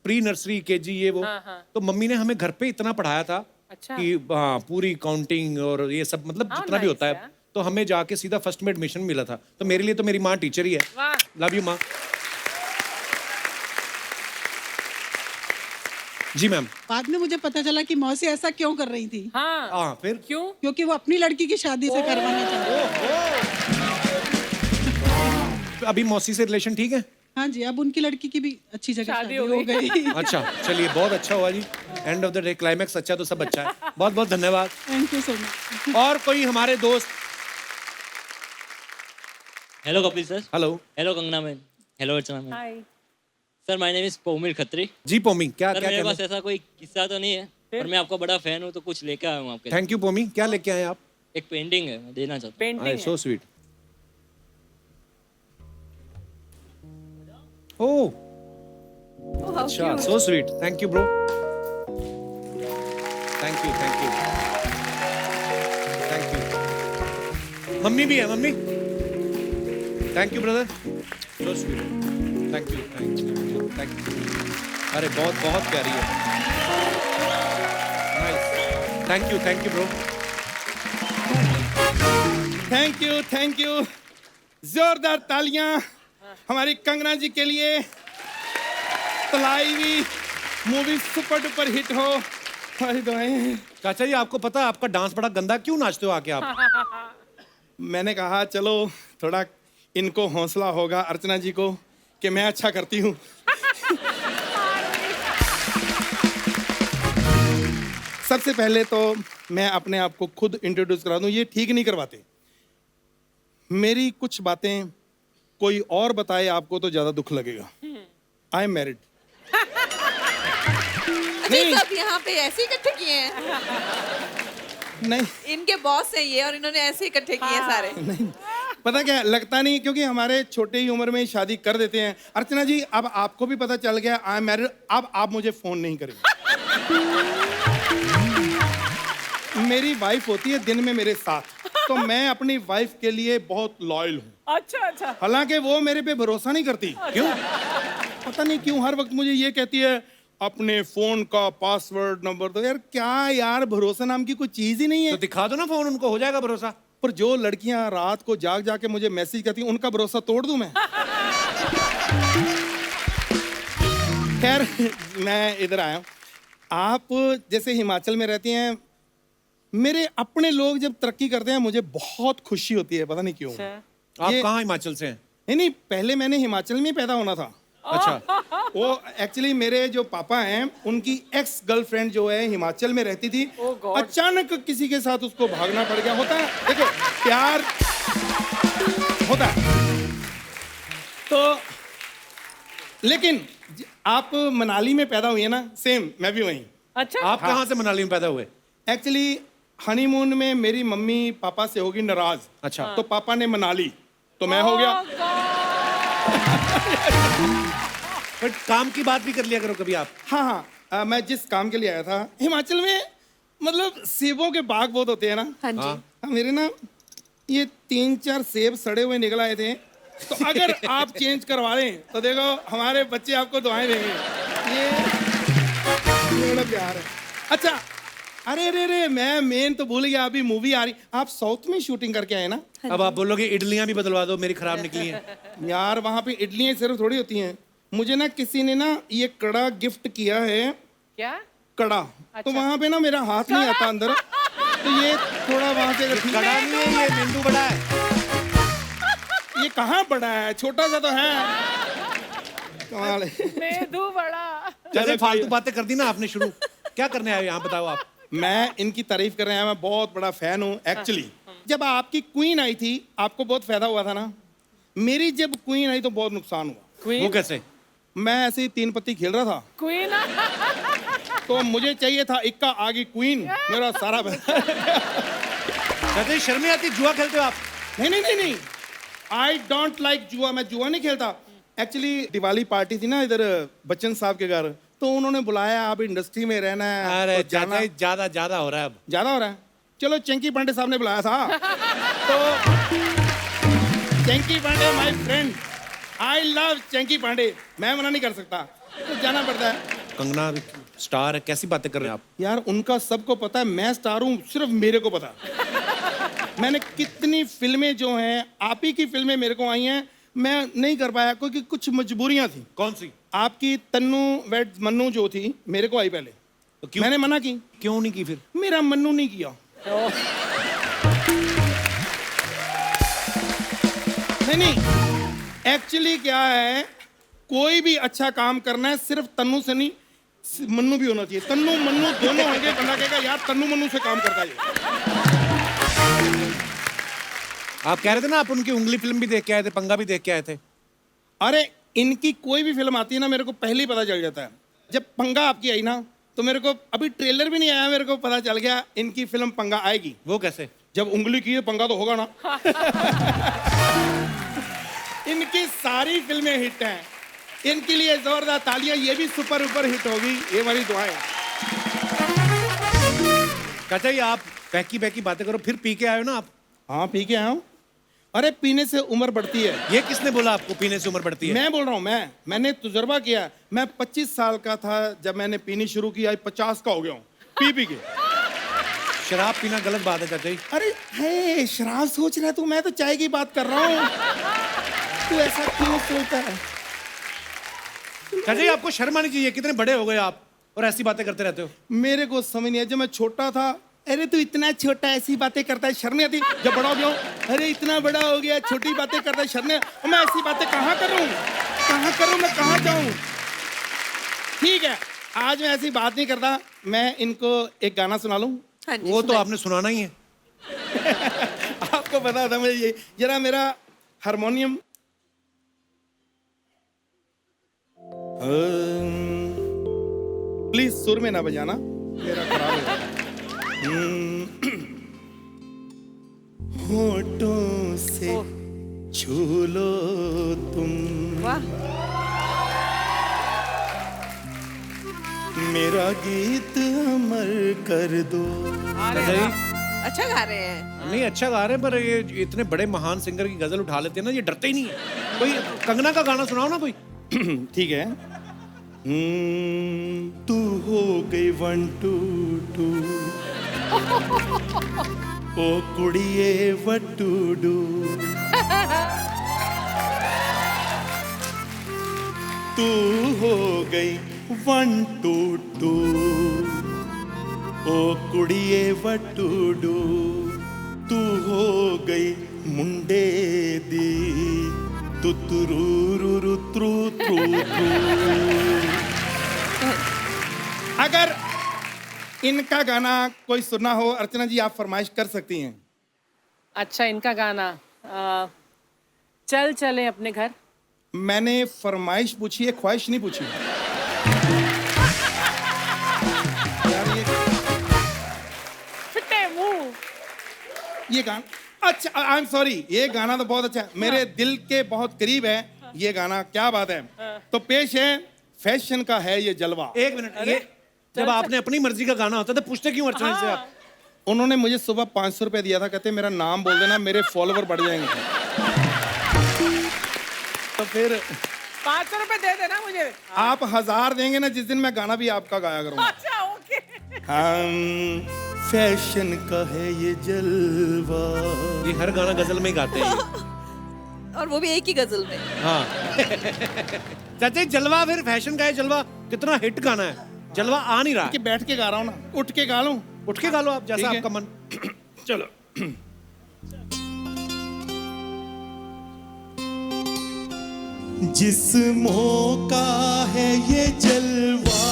प्री नर्सरी केजी ये वो, तो मम्मी ने हमें घर पे इतना पढ़ाया था कि हाँ पूरी काउंटिंग और ये सब मतलब जितना भी होता है, तो हमें जाके सीधा फर्स्ट में एडमिशन मिला था। तो मेरे लिए तो मेरी माँ टीचर ही है। लव यू माँ। जी मैम। बाद में मुझे पता चला कि मौसी ऐसा क्यों कर रही थी। हाँ फिर क्यों? क्योंकि वो अपनी लड़की की शादी से करवाना चाहती थी। अभी मौसी से रिलेशन ठीक है? हाँ जी, अब उनकी लड़की की भी अच्छी जगह शादी शादी हो हो गई। अच्छा, चलिए बहुत अच्छा हुआ जी। End of the day climax अच्छा तो सब अच्छा है। बहुत बहुत धन्यवाद। Thank you so much. और कोई हमारे दोस्त? Hello Kapil sir. Hello. Hello Kangana ma'am. Hello Archana ma'am. Hi sir my name is Poumil Khatri. जी पोमी, क्या सर क्या मेरे कहना? पास ऐसा कोई किस्सा तो नहीं है, पर मैं आपका बड़ा फैन हूँ तो कुछ लेके आया हूँ आपके लिए। थैंक यू पोमी, क्या लेके आए आप? एक पेंटिंग है, मैं देना चाहता हूँ। Painting so sweet. ओह अच्छा, so sweet. Thank you bro. Thank you thank you thank you. Mummy भी है, mummy. Thank you brother, so sweet. Thank you thank you thank you. अरे बहुत बहुत प्यारी है। Nice, thank you bro. Thank you. जोरदार तालियां हमारी कंगना जी के लिए। तलाई मूवी सुपर डुपर हिट हो, हमारी दुआएं। चाचा जी, आपको पता है आपका डांस बड़ा गंदा, क्यों नाचते हो आके आप? मैंने कहा चलो थोड़ा इनको हौसला होगा अर्चना जी को कि मैं अच्छा करती हूँ। सबसे पहले तो मैं अपने आप को खुद इंट्रोड्यूस करा दूं, ये ठीक नहीं करवाते। मेरी कुछ बातें कोई और बताए आपको तो ज्यादा दुख लगेगा। I am married. नहीं, सब यहाँ पे ऐसे इकट्ठे किए हैं। नहीं इनके बॉस है ये, और इन्होंने ऐसे इकट्ठे किए हैं सारे। नहीं, पता क्या लगता नहीं, क्योंकि हमारे छोटे ही उम्र में ही शादी कर देते हैं। अर्चना जी, अब आपको भी पता चल गया आई एम मैरिड, अब आप मुझे फोन नहीं करेंगे। मेरी वाइफ होती है दिन में मेरे साथ, तो मैं अपनी वाइफ के लिए बहुत लॉयल हूँ। अच्छा। हालांकि वो मेरे पे भरोसा नहीं करती। क्यों पता नहीं क्यों हर वक्त मुझे ये कहती है अपने फोन का पासवर्ड नंबर दो। यार क्या यार, भरोसा नाम की कोई चीज ही नहीं है। तो दिखा दो ना फोन, उनको हो जाएगा भरोसा। पर जो लड़कियां रात को जाग जाके मुझे मैसेज करती हैं, उनका भरोसा तोड़ दूं मैं? खैर मैं इधर आया हूं। आप जैसे हिमाचल में रहती हैं, मेरे अपने लोग जब तरक्की करते हैं मुझे बहुत खुशी होती है, पता नहीं क्यों। आप ये- कहाँ हिमाचल से हैं? नहीं, पहले मैंने हिमाचल में पैदा होना था। अच्छा। वो एक्चुअली मेरे जो पापा हैं उनकी एक्स गर्लफ्रेंड जो है हिमाचल में रहती थी। अचानक किसी के साथ उसको भागना पड़ गया। होता है, देखो प्यार होता है। तो लेकिन आप मनाली में पैदा हुई है ना, सेम मैं भी वहीं। अच्छा। आप कहाँ से मनाली में पैदा हुए? एक्चुअली हनीमून में मेरी मम्मी पापा से होगी नाराज। अच्छा। तो पापा ने मनाली, तो मैं हो गया। बट काम की बात भी कर लिया करो कभी आप। हाँ, मैं जिस काम के लिए आया था हिमाचल में, मतलब सेबों के बाग बहुत होते हैं ना। हाँ जी। हाँ, मेरे ना ये 3-4 सेब सड़े हुए निकल आए थे, तो अगर आप चेंज करवा लें तो देखो हमारे बच्चे आपको दुआएं देंगे। ये बड़ा प्यार है। अच्छा, अरे मैं मेन तो भूल गया, अभी मूवी आ रही। आप साउथ में शूटिंग करके आए ना? अब आप बोलोगे इडलियां भी बदलवा दो, मेरी खराब निकली हैं। यार वहाँ पे इडलियाँ सिर्फ थोड़ी होती हैं। मुझे ना किसी ने ना ये कड़ा गिफ्ट किया है। क्या? कड़ा। तो वहाँ पे ना मेरा हाथ नहीं आता अंदर, तो ये थोड़ा वहाँ से अगर कड़ा नहीं है, ये मेंदू बड़ा है। ये कहाँ बड़ा है, छोटा सा तो है। कमाल है। मेदू बड़ा। जैसे फालतू बातें कर दी ना आपने शुरू। क्या करने आए यहाँ बताओ आप? मैं इनकी तारीफ कर रहे हैं, मैं बहुत बड़ा फैन हूँ एक्चुअली। जब आपकी क्वीन आई थी आपको बहुत फायदा हुआ था ना, मेरी जब क्वीन आई तो बहुत नुकसान हुआ। वो कैसे? मैं ऐसे ही 3 पत्ती खेल रहा था, क्वीन तो मुझे चाहिए था इक्का आगे क्वीन, मेरा सारा चाचा जी शर्म नहीं आती? जुआ खेलते हो आप? नहीं, आई डोंट लाइक जुआ, मैं जुआ नहीं खेलता। एक्चुअली दिवाली पार्टी थी ना इधर बच्चन साहब के घर, तो उन्होंने बुलाया, आप इंडस्ट्री में रहना है। अरे तो जाना चाचा जी ज्यादा हो रहा है अब। ज्यादा हो रहा है। चलो चंकी पांडे साहब ने बुलाया था, तो Chunky Pandey my friend, I love Chunky Pandey, मैं मना नहीं कर सकता, तो जाना पड़ता है। कंगना स्टार है, कैसी बातें कर रहे हैं आप? यार उनका सबको पता है मैं स्टार हूँ, सिर्फ मेरे को पता। मैंने कितनी फिल्में जो हैं, आप ही की फिल्में मेरे को आई हैं, मैं नहीं कर पाया क्योंकि कुछ मजबूरियां थी। कौन सी? आपकी तन्नू वेड मन्नू जो थी मेरे को आई पहले, तो क्यों? मैंने मना की। क्यों नहीं की फिर? मेरा मन्नू नहीं किया। नहीं, एक्चुअली क्या है, कोई भी अच्छा काम करना है सिर्फ तन्नू से नहीं, मन्नू भी होना चाहिए। तन्नू मन्नू दोनों होंगे, बंदा कहेगा यार तन्नू मन्नू से काम करता है। आप कह रहे थे ना आप उनकी उंगली फिल्म भी देख के आए थे, पंगा भी देख के आए थे। अरे इनकी कोई भी फिल्म आती है ना, मेरे को पहले ही पता चल जाता है। जब पंगा आपकी आई ना, तो मेरे को अभी ट्रेलर भी नहीं आया, मेरे को पता चल गया इनकी फिल्म पंगा आएगी। वो कैसे? जब उंगली की है पंगा तो होगा ना। इनकी सारी फिल्में हिट हैं, इनके लिए जोरदार तालियां, ये भी सुपर ऊपर हिट होगी, ये हमारी दुआएं। चाचा जी आप बहकी बहकी बातें करो, फिर पी के आए हो ना आप? हाँ पी के आया हूँ। अरे पीने से उम्र बढ़ती है। ये किसने बोला आपको पीने से उम्र बढ़ती है? मैं बोल रहा हूँ, मैंने तजुर्बा किया। मैं 25 साल का था जब मैंने पीनी शुरू की, आज 50 का हो गया हूँ पी के। शराब पीना गलत बात है चाचा जी। अरे है शराब सोच रहा है तू, मैं तो चाय की बात कर रहा हूँ, तू ऐसा क्यों सोचता है? चाचा जी आपको शर्म आनी चाहिए, कितने बड़े हो गए आप और ऐसी बातें करते रहते हो। मेरे को समझ नहीं है, जब मैं छोटा था, अरे तू इतना छोटा ऐसी बातें करता है, शर्म नहीं आती? जब बड़ा हो गया हूँ, अरे इतना बड़ा हो गया, छोटी बातें करता है, शर्म नहीं? और मैं ऐसी बातें कहाँ करूँ, मैं कहाँ जाऊँ? ठीक है, आज मैं ऐसी बात नहीं करता, मैं इनको एक गाना सुना लूँ। हाँ जी, वो तो आपने सुनाना ही है। आपको पता था मैं ये, जरा मेरा हारमोनियम प्लीज सुर में ना बजाना, मेरा खराब है। होठों से छू लो तुम, वाह, मेरा गीत अमर कर दो। चाचा जी अच्छा गा रहे हैं। नहीं अच्छा गा रहे हैं, पर ये इतने बड़े महान सिंगर की गजल उठा लेते हैं ना, ये डरते ही नहीं है। कोई कंगना का गाना सुनाओ ना कोई। ठीक है। तू हो गई 1 2 2, ओ कुड़िए वटूडू, तू हो गई 1 2 2, ओ कुड़िए वटूडू, तू हो गई मुंडे दी तुतरू त्रू त्रू त्रू। अगर इनका गाना कोई सुनना हो, अर्चना जी आप फरमाइश कर सकती हैं। अच्छा इनका गाना चल चले अपने घर। मैंने फरमाइश पूछी है, ख्वाहिश नहीं पूछी। यार फिटे मुंह। ये गाना अच्छा, आई एम सॉरी, ये गाना तो बहुत अच्छा है, मेरे दिल के बहुत करीब है ये गाना, क्या बात है। तो पेश है फैशन का है ये जलवा। एक मिनट, ये जब आपने अपनी मर्जी का गाना होता है तो पूछते क्यों अर्चना जी से आप? उन्होंने मुझे सुबह 500 रुपए दिया था, कहते मेरा नाम बोल देना, मेरे फॉलोवर बढ़ जाएंगे। तो फिर 500 रुपए दे देना मुझे। आप 1000 देंगे ना जिस दिन मैं गाना भी आपका गाया करूंगा। अच्छा ओके। हम फैशन का है ये जलवा। ये हर गाना गजल में ही गाते हैं। और वो भी एक ही गजल में। हाँ। चाचा जी जलवा फिर फैशन का है जलवा, कितना हिट गाना है, जलवा आ नहीं रहा। कि बैठ के गा रहा हूँ ना, उठ के गा लूं? उठ के गा लो आप, जैसा ठीक है। आपका मन। चलो। जिस्मों का है ये जलवा,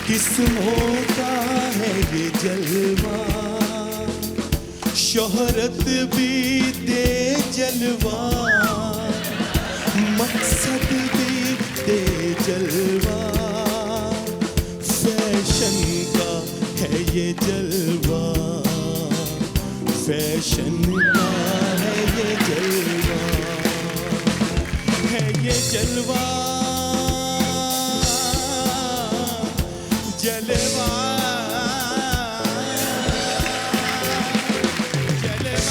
किस्मों का है ये जलवा, शोहरत भी दे जलवा, मकसद भी दे जलवा, फैशन का है ये जलवा, फैशन का है ये जलवा, है ये जलवा, जलवा, जलवा।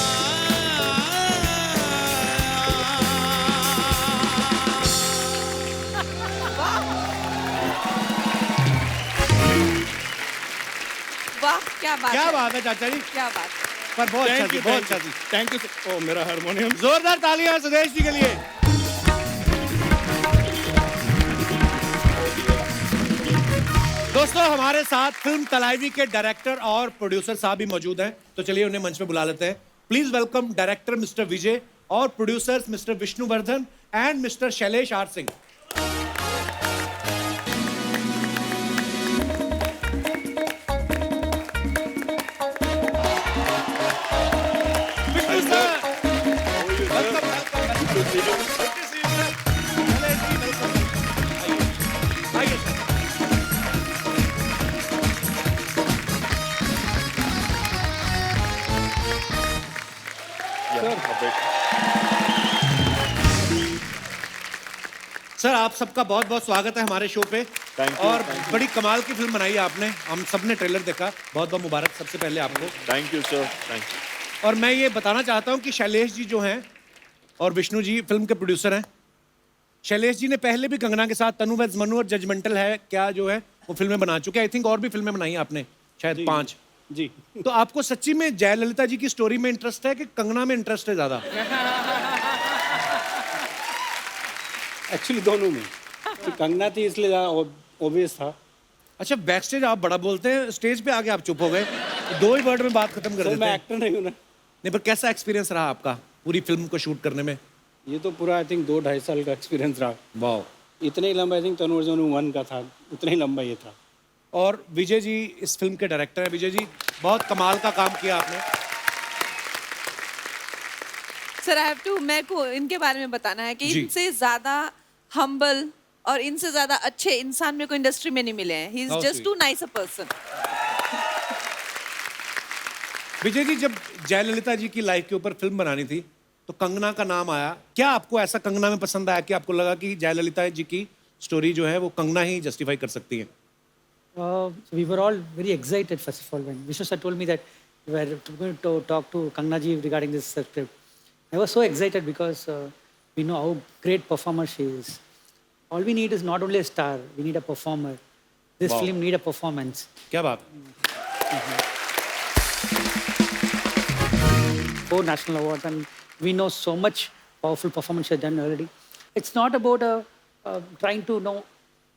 वाह क्या बात क्या है, बात है चाचा जी, क्या बात है। पर बहुत अच्छा जी, बहुत अच्छा जी। Thank you. ओ मेरा हारमोनियम। जोरदार तालियां सुदेश जी के लिए। दोस्तों हमारे साथ फिल्म तलाइवी के डायरेक्टर और प्रोड्यूसर साहब भी मौजूद हैं, तो चलिए उन्हें मंच पे बुला लेते हैं। Please welcome director mister Vijay और producers mister Vishnuvardhan and mister Shailesh R Singh. Vishnu sir, welcome, welcome, good to see you sir. Shailesh ji, welcome, आइए सर। सर आप सबका बहुत बहुत स्वागत है हमारे शो पे। और बड़ी कमाल की फिल्म बनाई है आपने, हम सब ने ट्रेलर देखा, बहुत बहुत मुबारक सबसे पहले आपको। Thank you sir, thank you. और मैं ये बताना चाहता हूँ कि शैलेश जी जो हैं और विष्णु जी फिल्म के प्रोड्यूसर हैं। शैलेश जी ने पहले भी कंगना के साथ तनु वेड्स मनु और जजमेंटल है क्या जो है वो फिल्में बना चुके हैं। आई थिंक और भी फिल्में बनाई हैं आपने, शायद 5 जी। तो आपको सच्ची में जयललिता जी की स्टोरी में इंटरेस्ट है कि कंगना में इंटरेस्ट है ज्यादा? एक्चुअली दोनों में। तो कंगना थी इसलिए ऑब्वियस था। अच्छा, बैक स्टेज आप बड़ा बोलते हैं, स्टेज पे आके आप चुप हो गए, 2 ही वर्ड में बात खत्म कर देते मैं हैं। एक्टर नहीं हूँ ना। नहीं, पर कैसा एक्सपीरियंस रहा आपका पूरी फिल्म को शूट करने में? ये तो पूरा आई थिंक 2-2.5 साल का एक्सपीरियंस रहा। वाह। इतने ही लंबा आई थिंक तनु अर्जुन 1 का था, उतना ही लंबा ये था। और विजय जी इस फिल्म के डायरेक्टर हैं। विजय जी बहुत कमाल का काम किया आपने। सर आई हैव टू, मेरे को इनके बारे में बताना है कि जी। इनसे ज्यादा हम्बल और इनसे ज्यादा अच्छे इंसान मेरे को इंडस्ट्री में नहीं मिले हैं। He is How just sweet. Too nice a person. Vijay ji, जब जयललिता जी की लाइफ के ऊपर फिल्म बनानी थी तो कंगना का नाम आया। क्या आपको ऐसा कंगना में पसंद आया कि आपको लगा कि जयललिता जी की स्टोरी जो है वो कंगना ही जस्टिफाई कर सकती है? We were all very excited first of all when Vishnu sir told me that we were going to talk to Kangana ji regarding this script. I was so excited because we know how great performer she is. All we need is not only a star, we need a performer. This Wow. film need a performance. क्या बात? 4 national awards and we know so much powerful performance she has done already. It's not about trying to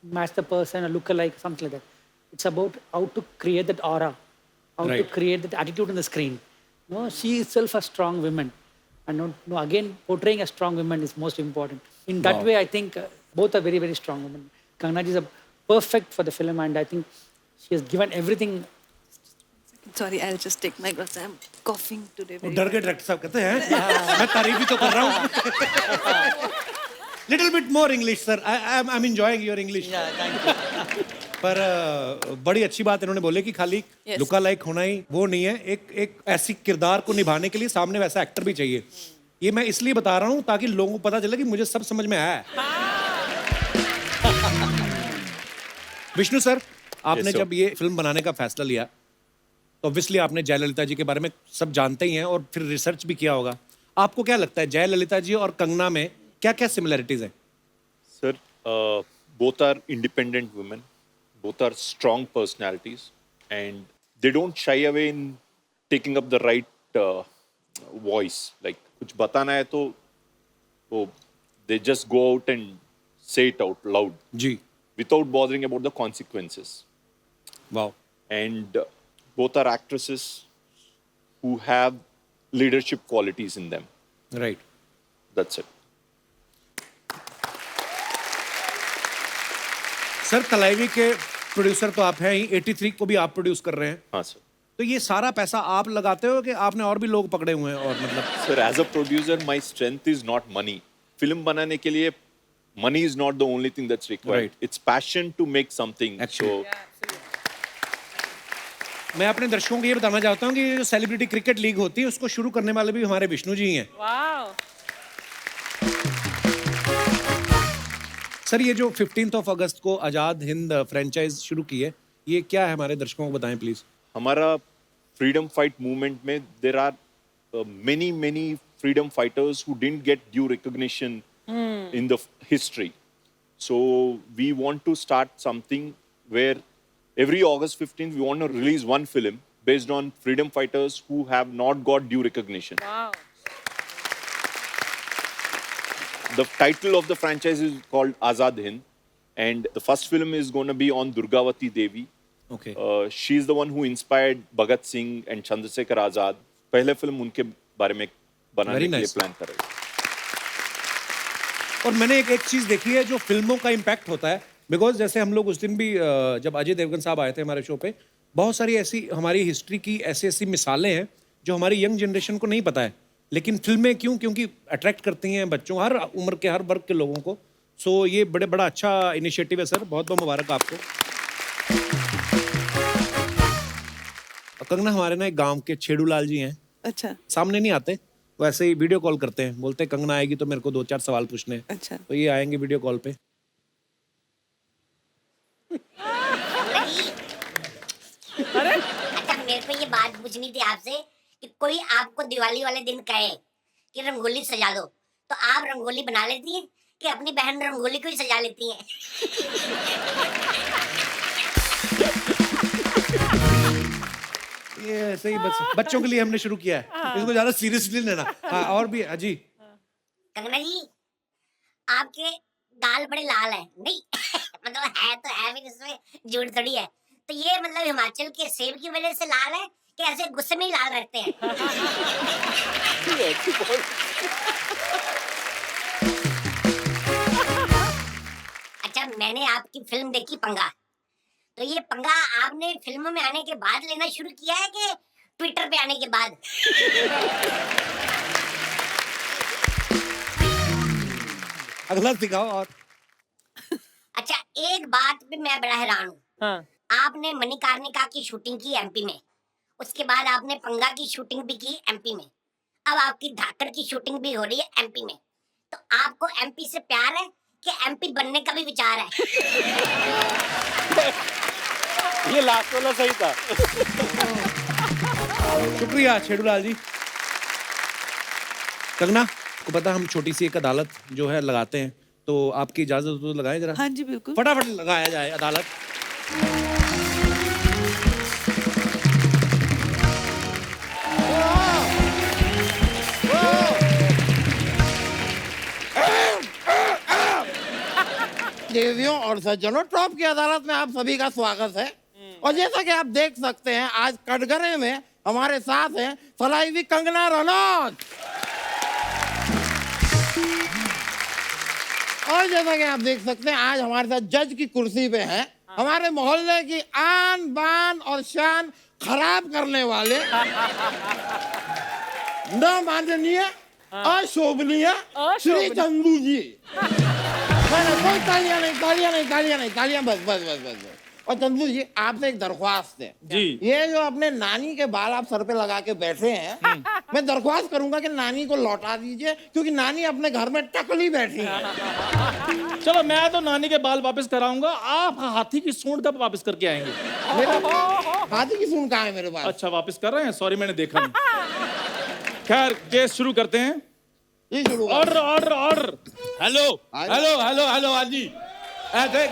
match the person or look alike, something like that. It's about how to create that aura, how to Right. create that attitude on the screen. She itself a strong woman. And again, portraying a strong woman is most important. In that Wow. way, I think both are very, very strong women. Kangana ji is perfect for the film and I think she has given everything. Sorry, I'll just take my glass. I'm coughing today. वो डर के director साहब कहते हैं मैं तारीफ ही तो कर रहा हूँ। Little bit more English sir, I am enjoying your English. पर बड़ी अच्छी बात इन्होंने बोले कि खाली Yes. लुका लाइक होना ही वो नहीं है, एक ऐसी किरदार को निभाने के लिए सामने वैसा एक्टर भी चाहिए। ये मैं इसलिए बता रहा हूँ ताकि लोगों को पता चले कि मुझे सब समझ में आया है। विष्णु सर, आपने Yes, sir. जब ये फिल्म बनाने का फैसला लिया तो ऑब्वियसली आपने जयललिता जी के बारे में सब जानते ही हैं और फिर रिसर्च भी किया होगा। आपको क्या लगता है जयललिता जी और कंगना में क्या क्या सिमिलरिटीज हैं? Sir, both are independent women, both are strong personalities, and they don't shy away in taking up the right voice. Like, कुछ बताना है तो they just go out and say it out loud. जी। Without bothering about the consequences. Wow. And both are actresses who have leadership qualities in them. Right. That's it. Sir, Thalaivi के producer तो आप हैं ही, 83 को भी आप प्रोड्यूस कर रहे हैं। हाँ सर। तो ये सारा पैसा आप लगाते हो कि आपने और भी लोग पकड़े हुए हैं? और मतलब sir, as a producer my strength is not money. Film बनाने के लिए money is not the only thing that's required. Right. It's passion to make something. Actually. So मैं अपने दर्शकों को ये बताना चाहता हूँ कि ये जो सेलिब्रिटी क्रिकेट लीग होती है उसको शुरू करने वाले भी हमारे विष्णु जी हैं। वाओ। सर, ये जो 15 अगस्त को आज़ाद हिंद फ्रेंचाइज शुरू की है, ये क्या है, हमारे दर्शकों को बताएं प्लीज। हमारा फ्रीडम फाइट मूवमेंट में there are many freedom fighters who didn't get due recognition in the history. So we want to start something where every August 15th we want to release one film based on freedom fighters who have not got due recognition. Wow. The title of the franchise is called Azad Hind, and the first film is going to be on Durgavati Devi. Okay. She's the one who inspired Bhagat Singh and Chandrasekhar Azad. पहले film उनके बारे में बनाने के लिए plan कर रहे हैं। और मैंने एक चीज देखी है जो फिल्मों का इम्पैक्ट होता है, बिकॉज जैसे हम लोग उस दिन भी जब अजय देवगन साहब आए थे हमारे शो पे, बहुत सारी ऐसी हमारी हिस्ट्री की ऐसी मिसालें हैं जो हमारी यंग जनरेशन को नहीं पता है, लेकिन फिल्में क्योंकि अट्रैक्ट करती हैं बच्चों, हर उम्र के हर वर्ग के लोगों को। सो ये बड़ा अच्छा इनिशिएटिव है सर, बहुत बहुत मुबारक आपको। कंगना, हमारे ना एक गांव के छेड़ूलाल जी हैं। अच्छा। सामने नहीं आते, वो ऐसे ही वीडियो कॉल करते हैं, बोलते हैं कंगना आएगी तो मेरे को 2-4 सवाल पूछने हैं। अच्छा। तो ये आएंगे वीडियो कॉल पे। अरे अच्छा, मेरे को ये बात पूछनी थी आपसे कि कोई आपको दिवाली वाले दिन कहे कि रंगोली सजा दो, तो आप रंगोली बना लेती हैं कि अपनी बहन रंगोली को ही सजा लेती हैं? ये ऐसे ही बच्चों के लिए हमने शुरू किया है, इसको ज्यादा सीरियसली लेना। हाँ, और भी अजी। कंगना जी, आपके गाल बड़े लाल हैं। नहीं मतलब है तो है भी, इसमें झूठ थोड़ी है। तो ये मतलब हिमाचल के सेब की वजह से लाल है कि ऐसे गुस्से में ही लाल रहते हैं? अच्छा, मैंने आपकी फिल्म देखी पंगा। तो ये पंगा आपने फिल्मों में आने के बाद लेना शुरू किया है कि ट्विटर पे आने के बाद? अगला दिखाओ। और अच्छा, एक बात पे मैं बड़ा हैरान हूँ। हाँ। आपने मणिकर्णिका की शूटिंग की एमपी में, उसके बाद आपने पंगा की शूटिंग भी की एमपी में, अब आपकी धाकड़ की शूटिंग भी हो रही है एमपी में। तो आपको एमपी से प्यार है कि एमपी बनने का भी विचार है? ये लास्ट वाला सही था। शुक्रिया छेड़ूलाल जी। कंगना को पता, हम छोटी सी एक अदालत जो है लगाते हैं, तो आपकी इजाजत हो तो लगाएं जरा। हाँ जी बिल्कुल, फटाफट लगाया जाए अदालत। देवियों और सज्जनों, टॉप की अदालत में आप सभी का स्वागत है। और जैसा कि आप देख सकते हैं, आज कटघरे में हमारे साथ हैं फलाईवी कंगना रनौत। और जैसा कि आप देख सकते हैं, आज हमारे साथ जज की कुर्सी पे हैं हमारे मोहल्ले की आन बान और शान खराब करने वाले न माननीय अशोभनीय श्री चंदू जी। कोई तालियां नहीं, तालियां नहीं, तालियां नहीं, तालियां बस बस बस बस। और चंदू जी, आपसे एक दरख्वास्त है जी। ये जो अपने नानी के बाल आप सर पे लगा के बैठे हैं, मैं दरख्वास्त करूंगा कि नानी को लौटा दीजिए, क्योंकि नानी अपने घर में टकली बैठी है। चलो, मैं तो नानी के बाल वापस कराऊंगा, आप हाथी की सूंड कब वापस करके आएंगे? हाथी की सूंड कहाँ है मेरे पास? अच्छा, वापस कर रहे हैं, सॉरी मैंने देखा नहीं। खैर, केस शुरू करते हैं। ये शुरू order order order. Hello hello hello hello हाजी, ऐसे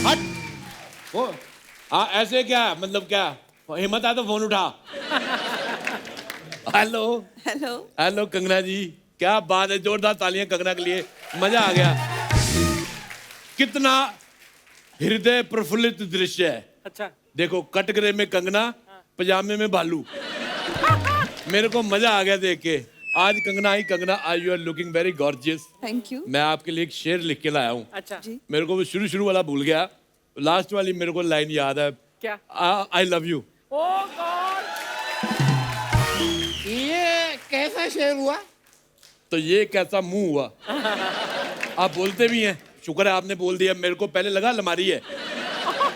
हट वो, हाँ ऐसे क्या मतलब, क्या हिम्मत है तो फोन उठा। हेलो हेलो हेलो कंगना जी, क्या बात है, जोरदार तालियां कंगना के लिए, मजा आ गया। कितना हृदय प्रफुल्लित दृश्य है। अच्छा। देखो, कटघरे में कंगना, पजामे में भालू। मेरे को मजा आ गया देख के। आज कंगना आई, कंगना आई, you are looking very gorgeous. Thank you. मैं आपके लिए एक शेर लिख के लाया हूँ। अच्छा जी। मेरे को वो शुरू वाला भूल गया, लास्ट वाली मेरे को लाइन याद है। क्या? I love you. Oh God, ये कैसा शेर हुआ? तो ये कैसा मुंह हुआ? आप बोलते भी हैं, शुक्र है आपने बोल दिया। मेरे को पहले लगा अलमारी है,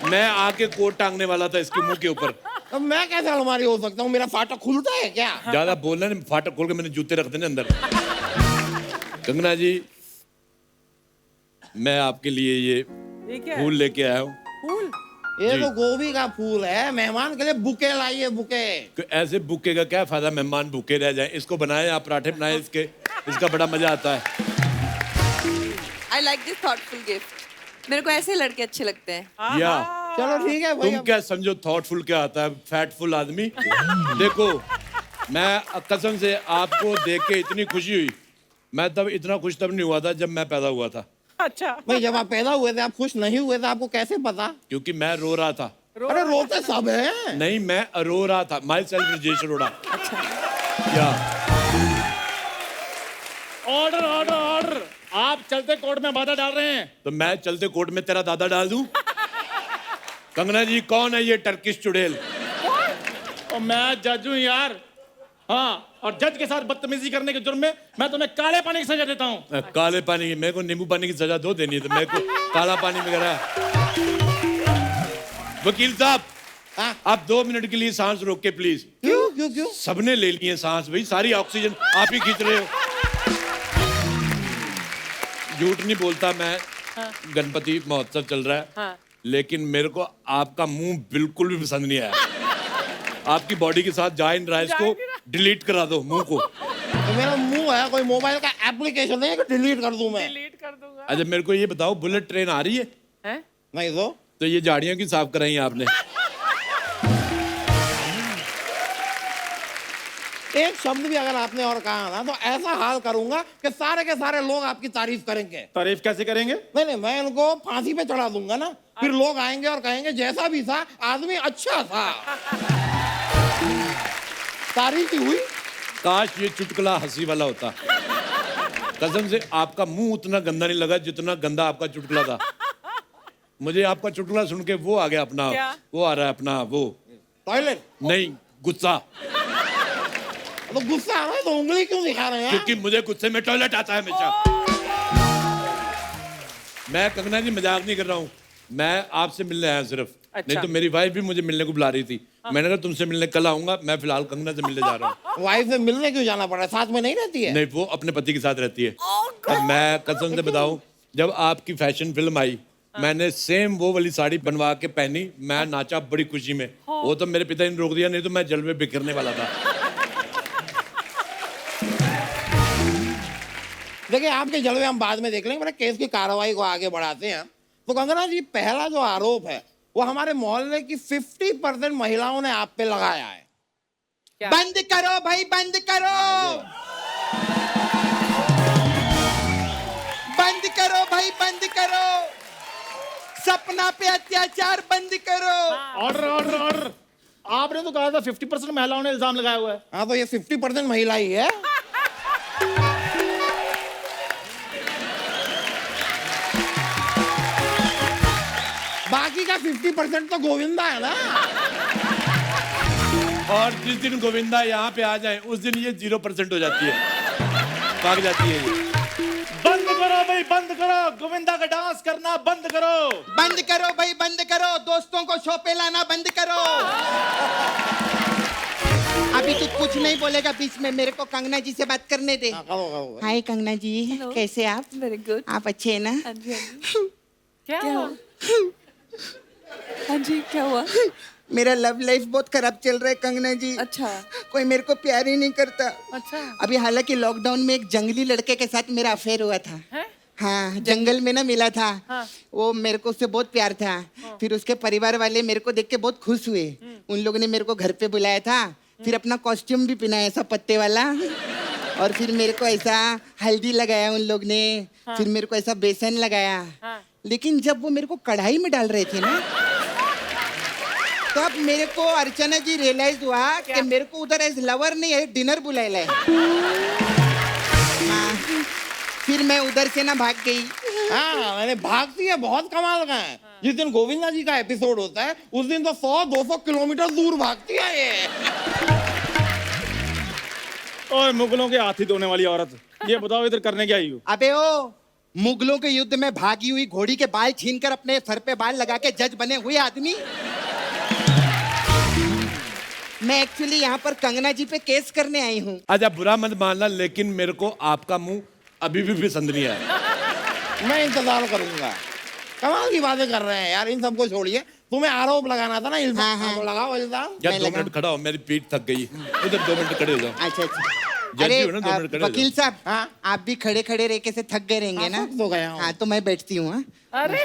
मैं आके कोट टांगने वाला था इसके मुंह के ऊपर। अब मैं कैसे अलमारी हो सकता हूँ? मेरा फाटक खुलता है क्या? ज्यादा बोलना नहीं, फाटक खोल के मैंने जूते रख देने अंदर। कंगना जी, मैं आपके लिए ये क्या फूल लेके आया हूँ। फूल? ये जी। तो गोभी का फूल है, मेहमान के लिए बुके लाइए, बुके। ऐसे बुके का क्या फायदा, मेहमान भूखे रह जाएं। इसको बनाए, आप पराठे बनाए इसके, इसका बड़ा मजा आता है। I like this thoughtful gift. मेरे को ऐसे लड़के अच्छे लगते हैं। या चलो ठीक है भाई। तुम क्या समझो थॉटफुल क्या आता है? फैटफुल आदमी। देखो, मैं कसम से आपको देख के इतनी खुशी हुई, मैं तब इतना खुश तब नहीं हुआ था जब मैं पैदा हुआ था। अच्छा भाई, जब आप पैदा हुए थे आप खुश नहीं हुए थे, आपको कैसे पता? क्योंकि मैं रो रहा था। अरे रोते सब हैं। नहीं, मैं रो रहा था। My self Rajesh Arora. या ऑर्डर ऑर्डर ऑर्डर, आप चलते कोर्ट में बाधा डाल रहे हैं। तो मैं चलते कोर्ट में तेरा दादा डाल दूं? कंगना जी, कौन है ये टर्किश चुड़ैल? और मैं जज हूँ यार। हाँ, और जज के साथ बदतमीजी करने के जुर्म में मैं तुम्हें काले पानी की सजा देता हूँ। काले पानी की? मेरे को नींबू पानी की सजा दो देनी है, तो मेरे को काला पानी वगैरह। वकील साहब, आप 2 मिनट के लिए सांस रोक के प्लीज। क्यों क्यों क्यों? सबने ले ली है सांस भाई, सारी ऑक्सीजन आप ही खींच रहे हो। झूठ नहीं बोलता मैं। गणपति महोत्सव चल रहा है, लेकिन मेरे को आपका मुंह बिल्कुल भी पसंद नहीं आया। आपकी बॉडी के साथ जा नहीं रहा है, इसको डिलीट करा दो मुंह को। तो मेरा मुंह है, कोई मोबाइल का एप्लीकेशन नहीं है कि डिलीट कर दूं मैं? डिलीट कर दूंगा। अच्छा, मेरे को ये बताओ, बुलेट ट्रेन आ रही है? हैं? नहीं तो ये झाड़ियां क्यों साफ कराई आपने? एक शब्द भी अगर आपने और कहा ना, तो ऐसा हाल करूंगा कि सारे के सारे लोग आपकी तारीफ करेंगे। तारीफ कैसे करेंगे? नहीं नहीं, मैं इनको फांसी पे चढ़ा दूंगा ना, फिर लोग आएंगे और कहेंगे जैसा भी था आदमी अच्छा था। तारीफ ही हुई। काश ये चुटकुला हंसी वाला होता। कसम से आपका मुंह उतना गंदा नहीं लगा जितना गंदा आपका चुटकुला था। मुझे आपका चुटकुला सुन के वो आ गया अपना, वो आ रहा है अपना वो टॉयलेट नहीं, गुस्सा। तो गुस्सा आ रहा है तो उंगली क्यों दिखा रहे हैं? क्योंकि मुझे गुस्से में टॉयलेट आता है हमेशा। मैं कंगना जी मजाक नहीं कर रहा हूँ, मैं आपसे मिलने आया सिर्फ। नहीं तो मेरी वाइफ भी मुझे मिलने को बुला रही थी। मैंने कहा तुमसे मिलने कल आऊंगा, मैं फिलहाल कंगना से मिलने जा रहा हूँ। वाइफ से मिलने क्यों जाना पड़ा? साथ में नहीं रहती है? नहीं, वो अपने पति के साथ रहती है। और मैं कसम से बताऊं, जब आपकी फैशन फिल्म आई, मैंने सेम वो वाली साड़ी बनवा के पहनी, मैं नाचा बड़ी खुशी में। वो तो मेरे पिता ने रोक दिया, नहीं तो मैं जलवे बिखरने वाला था। देखिए, आपके जलवे हम बाद में देख लेंगे, मेरे केस की कार्रवाई को आगे बढ़ाते हैं। तो कंगना जी, पहला जो आरोप है वो हमारे मोहल्ले की 50% महिलाओं ने आप पे लगाया है। बंद करो भाई, बंद करो, बंद करो भाई, बंद करो। सपना पे अत्याचार बंद करो। ऑर्डर ऑर्डर ऑर्डर, आपने तो कहा था 50% महिलाओं ने इल्जाम लगाया हुआ है। हाँ, तो ये 50% महिला ही है। बाकी का 50% तो गोविंदा है ना। और जिस दिन गोविंदा यहाँ पे आ जाए, उस दिन ये 0% हो जाती है, भाग जाती है ये। बंद करो भाई, बंद करो, गोविंदा का डांस करना बंद करो। बंद करो भाई, बंद करो। दोस्तों को शो पे लाना बंद करो। अभी तू कुछ नहीं बोलेगा बीच में, मेरे को कंगना जी से बात करने दे। हाय कंगना जी, कैसे आप? Very good. आप अच्छे हैं ना? हाँ जी, क्या हुआ? हाँ जी, क्या हुआ? मेरा लव लाइफ बहुत खराब चल रहा है कंगना जी। अच्छा। कोई मेरे को प्यार ही नहीं करता। अच्छा। अभी हालांकि लॉकडाउन में एक जंगली लड़के के साथ मेरा अफेयर हुआ था। है? हाँ, जंगल में ना मिला था। हाँ। वो मेरे को उससे बहुत प्यार था। फिर उसके परिवार वाले मेरे को देख के बहुत खुश हुए। उन लोगों ने मेरे को घर पे बुलाया था, फिर अपना कॉस्ट्यूम भी पहनाया ऐसा पत्ते वाला, और फिर मेरे को ऐसा हल्दी लगाया उन लोग ने। फिर मेरे को ऐसा बेसन लगाया। लेकिन जब वो मेरे को कढ़ाई में डाल रहे थे ना, तब मेरे को अर्चना जी रियलाइज हुआ कि मेरे को उधर एज लवर नहीं है डिनर बुलाया है। हाँ, फिर मैं उधर से ना भाग गई। हाँ मैंने भागती है बहुत कमाल का है। जिस दिन गोविंदा जी का एपिसोड होता है उस दिन तो 100-200 किलोमीटर दूर भागती है ये। ओए मुगलों के हाथी धोने वाली औरत, ये बताओ इधर करने क्या आई हो? अबे ओ, मुगलों के युद्ध में भागी हुई घोड़ी के बाल छीनकर अपने सर पे बाल लगा के जज बने हुए आदमी। मैं एक्चुअली यहाँ पर कंगना जी पे केस करने आई हूँ। अच्छा बुरा मत मानना, लेकिन मेरे को आपका मुंह अभी भी पसंद नहीं आया। मैं इंतजार करूंगा। कमाल की बातें कर रहे हैं यार, इन सबको छोड़िए। तुम्हें आरोप लगाना था ना, इल्जाम। हाँ, हाँ। लगाओ इल्जाम। यार 2 मिनट खड़ा हो, मेरी पीठ थक गई। उधर 2 मिनट खड़े हो जाओ। अच्छा अच्छा। जज अरे हो ना, 2 मिनट खड़े हो वकील जाओ। साहब, आप भी खड़े खड़े रह के से थक गए रहेंगे ना? तो गया हूँ। हाँ तो मैं बैठती हूँ। हाँ? अरे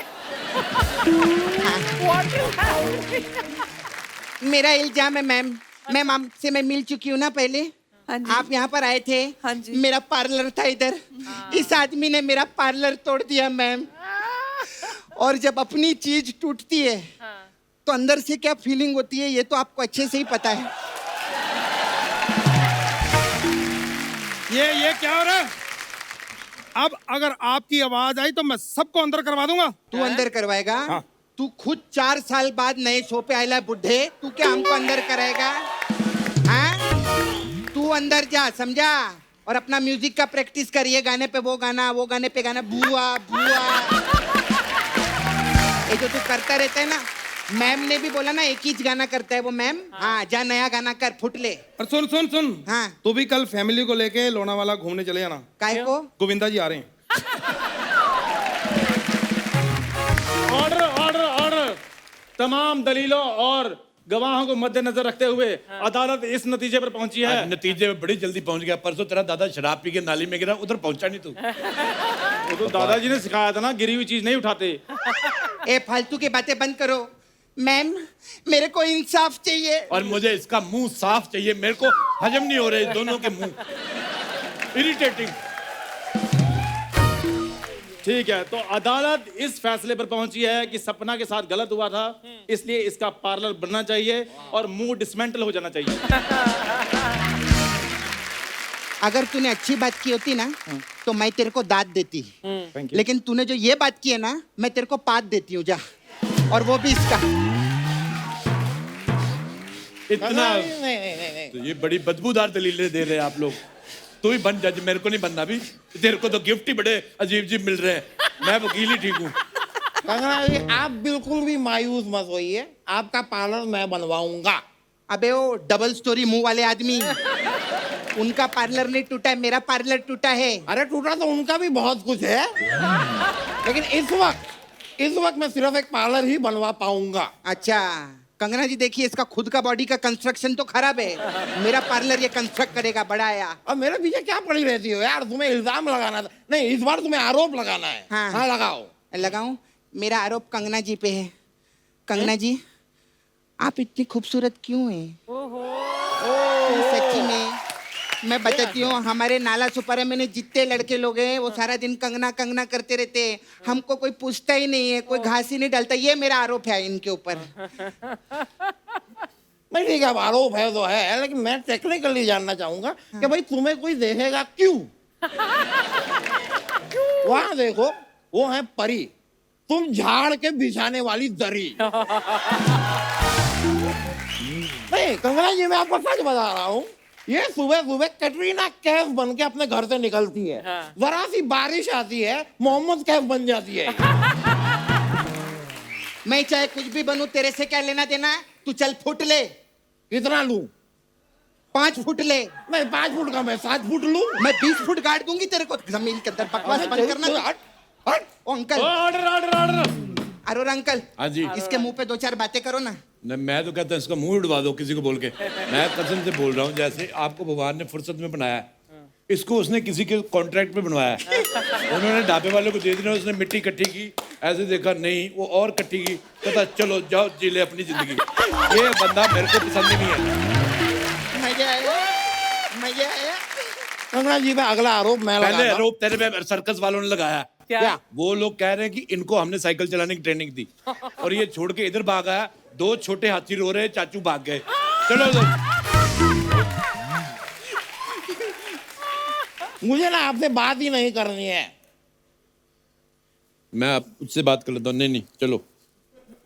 मेरा इल्जाम है मैम, मैम आपसे मैं मिल चुकी हूँ ना पहले। आप यहाँ पर आए थे। हाँ जी। मेरा पार्लर था इधर। इस आदमी ने मेरा पार्लर तोड़ दिया मैम। और जब अपनी चीज टूटती है तो अंदर से क्या फीलिंग होती है ये तो आपको अच्छे से ही पता है। ये क्या हो रहा है? अब अगर आपकी आवाज आई तो मैं सबको अंदर करवा दूंगा। तू अंदर करवाएगा? हाँ। तू खुद 4 साल बाद नए शो पे आयला बुढ़े, तू क्या हमको अंदर कराएगा? हाँ? तू अंदर जा, समझा? और अपना म्यूजिक का प्रैक्टिस कर। ये गाने पे वो गाना, वो गाने पे गाना, बुआ बुआ। ये जो तू करता रहता है ना, मैम ने भी बोला ना एक ही गाना करता है वो मैम। हाँ जा नया गाना कर, फुटले। और सुन सुन सुन, हाँ तू भी कल फैमिली को लेके लोनावाला घूमने चले जाना। काहे को? गोविंदा जी आ रहे हैं। Order order order. तमाम दलीलों और गवाहों को मद्देनजर रखते हुए अदालत इस नतीजे पर पहुंची है। नतीजे में बड़ी जल्दी पहुंच गया। परसों तेरा दादा शराब पी के नाली में गिरा, उधर पहुंचा नहीं तू। वो तो दादाजी ने सिखाया था ना, गिरी हुई चीज नहीं उठाते। ए फालतू की बातें बंद करो। मैम मेरे को इंसाफ चाहिए। और मुझे इसका मुंह साफ चाहिए। मेरे को हजम नहीं हो रहे दोनों के मुंह, इरिटेटिंग। ठीक है, तो अदालत इस फैसले पर पहुंची है कि सपना के साथ गलत हुआ था, इसलिए इसका पार्लर बनना चाहिए और मुंह डिसमेंटल हो जाना चाहिए। अगर तूने अच्छी बात की होती ना तो मैं तेरे को दाद देती, लेकिन तूने जो ये बात की है ना, मैं तेरे को पाद देती हूँ। जा, और वो भी इसका। इतना तो ये बड़ी बदबूदार दलीलें दे रहे हैं आप लोग। तू ही बन जज, मेरे को नहीं बनना भी। तेरे को तो गिफ्ट ही बड़े अजीब अजीब मिल रहे हैं। मैं वकील ही ठीक हूँ। कंगना जी आप बिल्कुल भी मायूस मत होइए, आपका पार्लर मैं बनवाऊंगा। अबे वो डबल स्टोरी मुंह वाले आदमी, उनका पार्लर नहीं टूटा है, मेरा पार्लर टूटा है। अरे टूटा तो उनका भी बहुत कुछ है, लेकिन इस वक्त मैं सिर्फ एक पार्लर ही बनवा पाऊंगा। अच्छा कंगना जी देखिए, इसका खुद का बॉडी का कंस्ट्रक्शन तो खराब है, मेरा पार्लर ये कंस्ट्रक्ट करेगा। बड़ा आया। अब मेरे पीछे क्या पड़ी रहती हो यार? तुम्हें इल्जाम लगाना था, नहीं इस बार तुम्हें आरोप लगाना है। हाँ लगाओ। लगाऊं? मेरा आरोप कंगना जी पे है। कंगना जी आप इतनी खूबसूरत क्यों हैं? सच्ची में मैं बताती हूँ, हमारे नाला सुपारा में जितने लड़के लोग हैं वो सारा दिन कंगना कंगना करते रहते हैं। हमको कोई पूछता ही नहीं है, कोई घास ही नहीं डालता। ये मेरा आरोप है इनके ऊपर। नहीं ठीक है, अब आरोप है तो है, लेकिन मैं टेक्निकली जानना चाहूंगा कि भाई तुम्हें कोई देखेगा क्यों? वहां देखो, वो है परी, तुम झाड़ के बिछाने वाली दरी। नहीं कंगना जी मैं आपको सच बता रहा हूँ, ये सुबह सुबह कैटरीना कैफ बन के अपने घर से निकलती है। जरा सी बारिश आती है, मोहम्मद कैफ बन जाती है। मैं चाहे कुछ भी बनूं, तेरे से क्या लेना देना है? तू चल फुट ले। कितना लूं? 5 फुट ले। मैं 5 फुट का, मैं 7 फुट लूं। मैं 20 फुट गाड़ दूंगी तेरे को जमीन के अंदर। बकवास बंद करना। हट अंकल। Order order order. अरे अंकल, हाँ जी। इसके मुंह पे 2-4 बातें करो ना। मैं तो कहता हूँ इसका मुंह उड़वा दो किसी को बोल के। मैं कसम से बोल रहा हूँ, जैसे आपको भगवान ने फुर्सत में बनाया है, इसको उसने किसी के कॉन्ट्रैक्ट पे बनवाया है। उन्होंने ढाबे वाले को दे दिया, उसने मिट्टी इकट्ठी की, ऐसे देखा नहीं वो और इकट्ठी की, कहता चलो जाओ जी ले अपनी जिंदगी। ये बंदा मेरे को पसंद नहीं है। मजा आया, मजा आया। कंगना जी में अगला आरोप मैं पहले लगाता हूं। आरोप तेरे पे सर्कस वालों ने लगाया। क्या? वो लोग कह रहे हैं कि इनको हमने साइकिल चलाने की ट्रेनिंग दी और ये छोड़ के इधर भागा है दो छोटे हाथी रो रहे, चाचू भाग गए। चलो उधर। मुझे ना आपसे बात ही नहीं करनी है। मैं आप उससे बात कर लेता हूँ। नहीं नहीं, चलो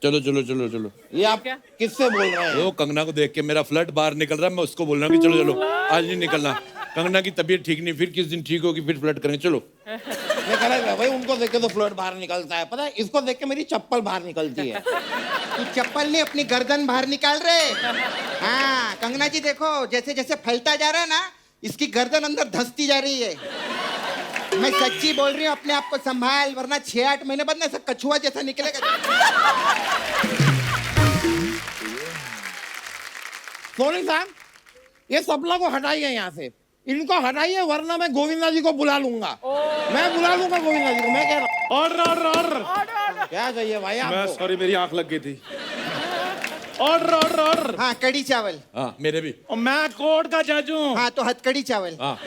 चलो चलो चलो चलो। ये आप किससे बोल रहे हैं? वो कंगना को देख के मेरा फ्लर्ट बाहर निकल रहा है, मैं उसको बोल रहा हूँ कि चलो चलो, आज नहीं निकलना। कंगना की तबीयत ठीक नहीं, फिर किस दिन ठीक होगी फिर फ्लर्ट करेंगे, चलो। मैं कह रहा भाई उनको देख के तो फ्लर्ट बाहर निकलता है, पता है इसको देख के मेरी चप्पल बाहर निकलती है। तू चप्पल नहीं अपनी गर्दन बाहर निकाल रहे। हाँ कंगना जी देखो, जैसे जैसे फैलता जा रहा है ना, इसकी गर्दन अंदर धंसती जा रही है। मैं सच्ची बोल रही हूँ, अपने आप को संभाल, वरना 6-8 महीने बाद ना ऐसा कछुआ जैसा निकलेगा। सोनी साहब, ये सपना को हटाइए यहाँ से, इनको हटाइए, वरना मैं गोविंदा जी को बुला लूंगा। मैं बुला लूंगा गोविंदा जी को। मैं कह रहा हूँ ऑर्डर। क्या चाहिए भाई आपको? सॉरी, मेरी आंख लग गई थी। Order order order. हाँ कड़ी चावल। हाँ मेरे भी। और मैं कोर्ट का जज हूँ। हाँ तो हथकड़ी चावल। हाँ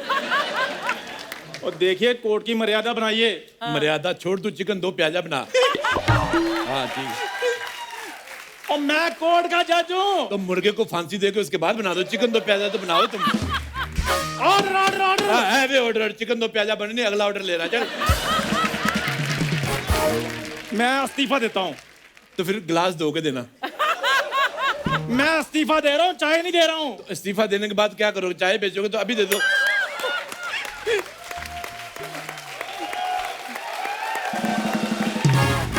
और देखिए कोर्ट की मर्यादा बनाइए। मर्यादा छोड़, तू चिकन 2 प्याजा बना। हाँ ठीक है। और मैं कोर्ट का जज हूँ। तो मुर्गे को फांसी दे के उसके बाद बना दो, चिकन 2 प्याजा तो बनाओ तुम। Order order order. है भी ऑर्डर, चिकन 2 प्याजा बनने, अगला ऑर्डर ले रहा। चल मैं इस्तीफा देता हूँ। तो फिर गिलास धो के देना। मैं इस्तीफा दे रहा हूँ, चाय नहीं दे रहा हूँ। तो इस्तीफा देने के बाद क्या करोगे? चाय बेचोगे तो अभी दे दो।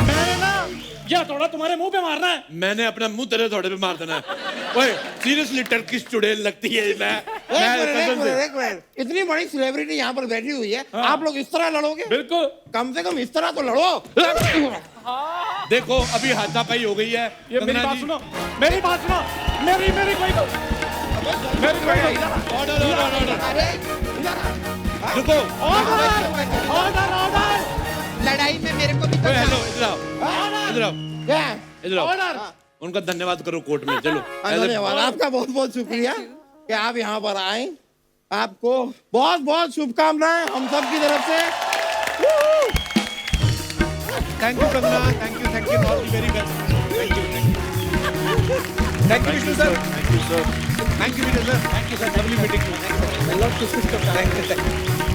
मैंने ना या थोड़ा तुम्हारे मुंह पे मारना है। मैंने अपना मुंह तेरे थोड़े पे मार देना है। ओए सीरियसली टर्किश चुड़ैल लगती है। एक मिनट, इतनी बड़ी सेलिब्रिटी यहाँ पर बैठी हुई है, आप लोग इस तरह लड़ोगे? बिल्कुल, कम से कम इस तरह तो लड़ो। देखो अभी हाथापाई हो गई है। ये मेरी बात सुनो, मेरी बात सुनो, मेरी मेरी कोई ऑर्डर ऑर्डर ऑर्डर। रुको, ऑर्डर ऑर्डर ऑर्डर। लड़ाई में मेरे को भी तो हेलो, इधर आओ, इधर आओ, इधर आओ। उनका धन्यवाद करो कोर्ट में। चलो धन्यवाद, आपका बहुत बहुत शुक्रिया कि आप यहाँ पर आए। आपको बहुत बहुत शुभकामनाएं हम सब की तरफ से। Thank you Kangana, thank you all the very best. Thank you Vishnu sir, thank you sir, thank you Vijay sir, thank you sir, lovely meeting you. I love to sister, thank you.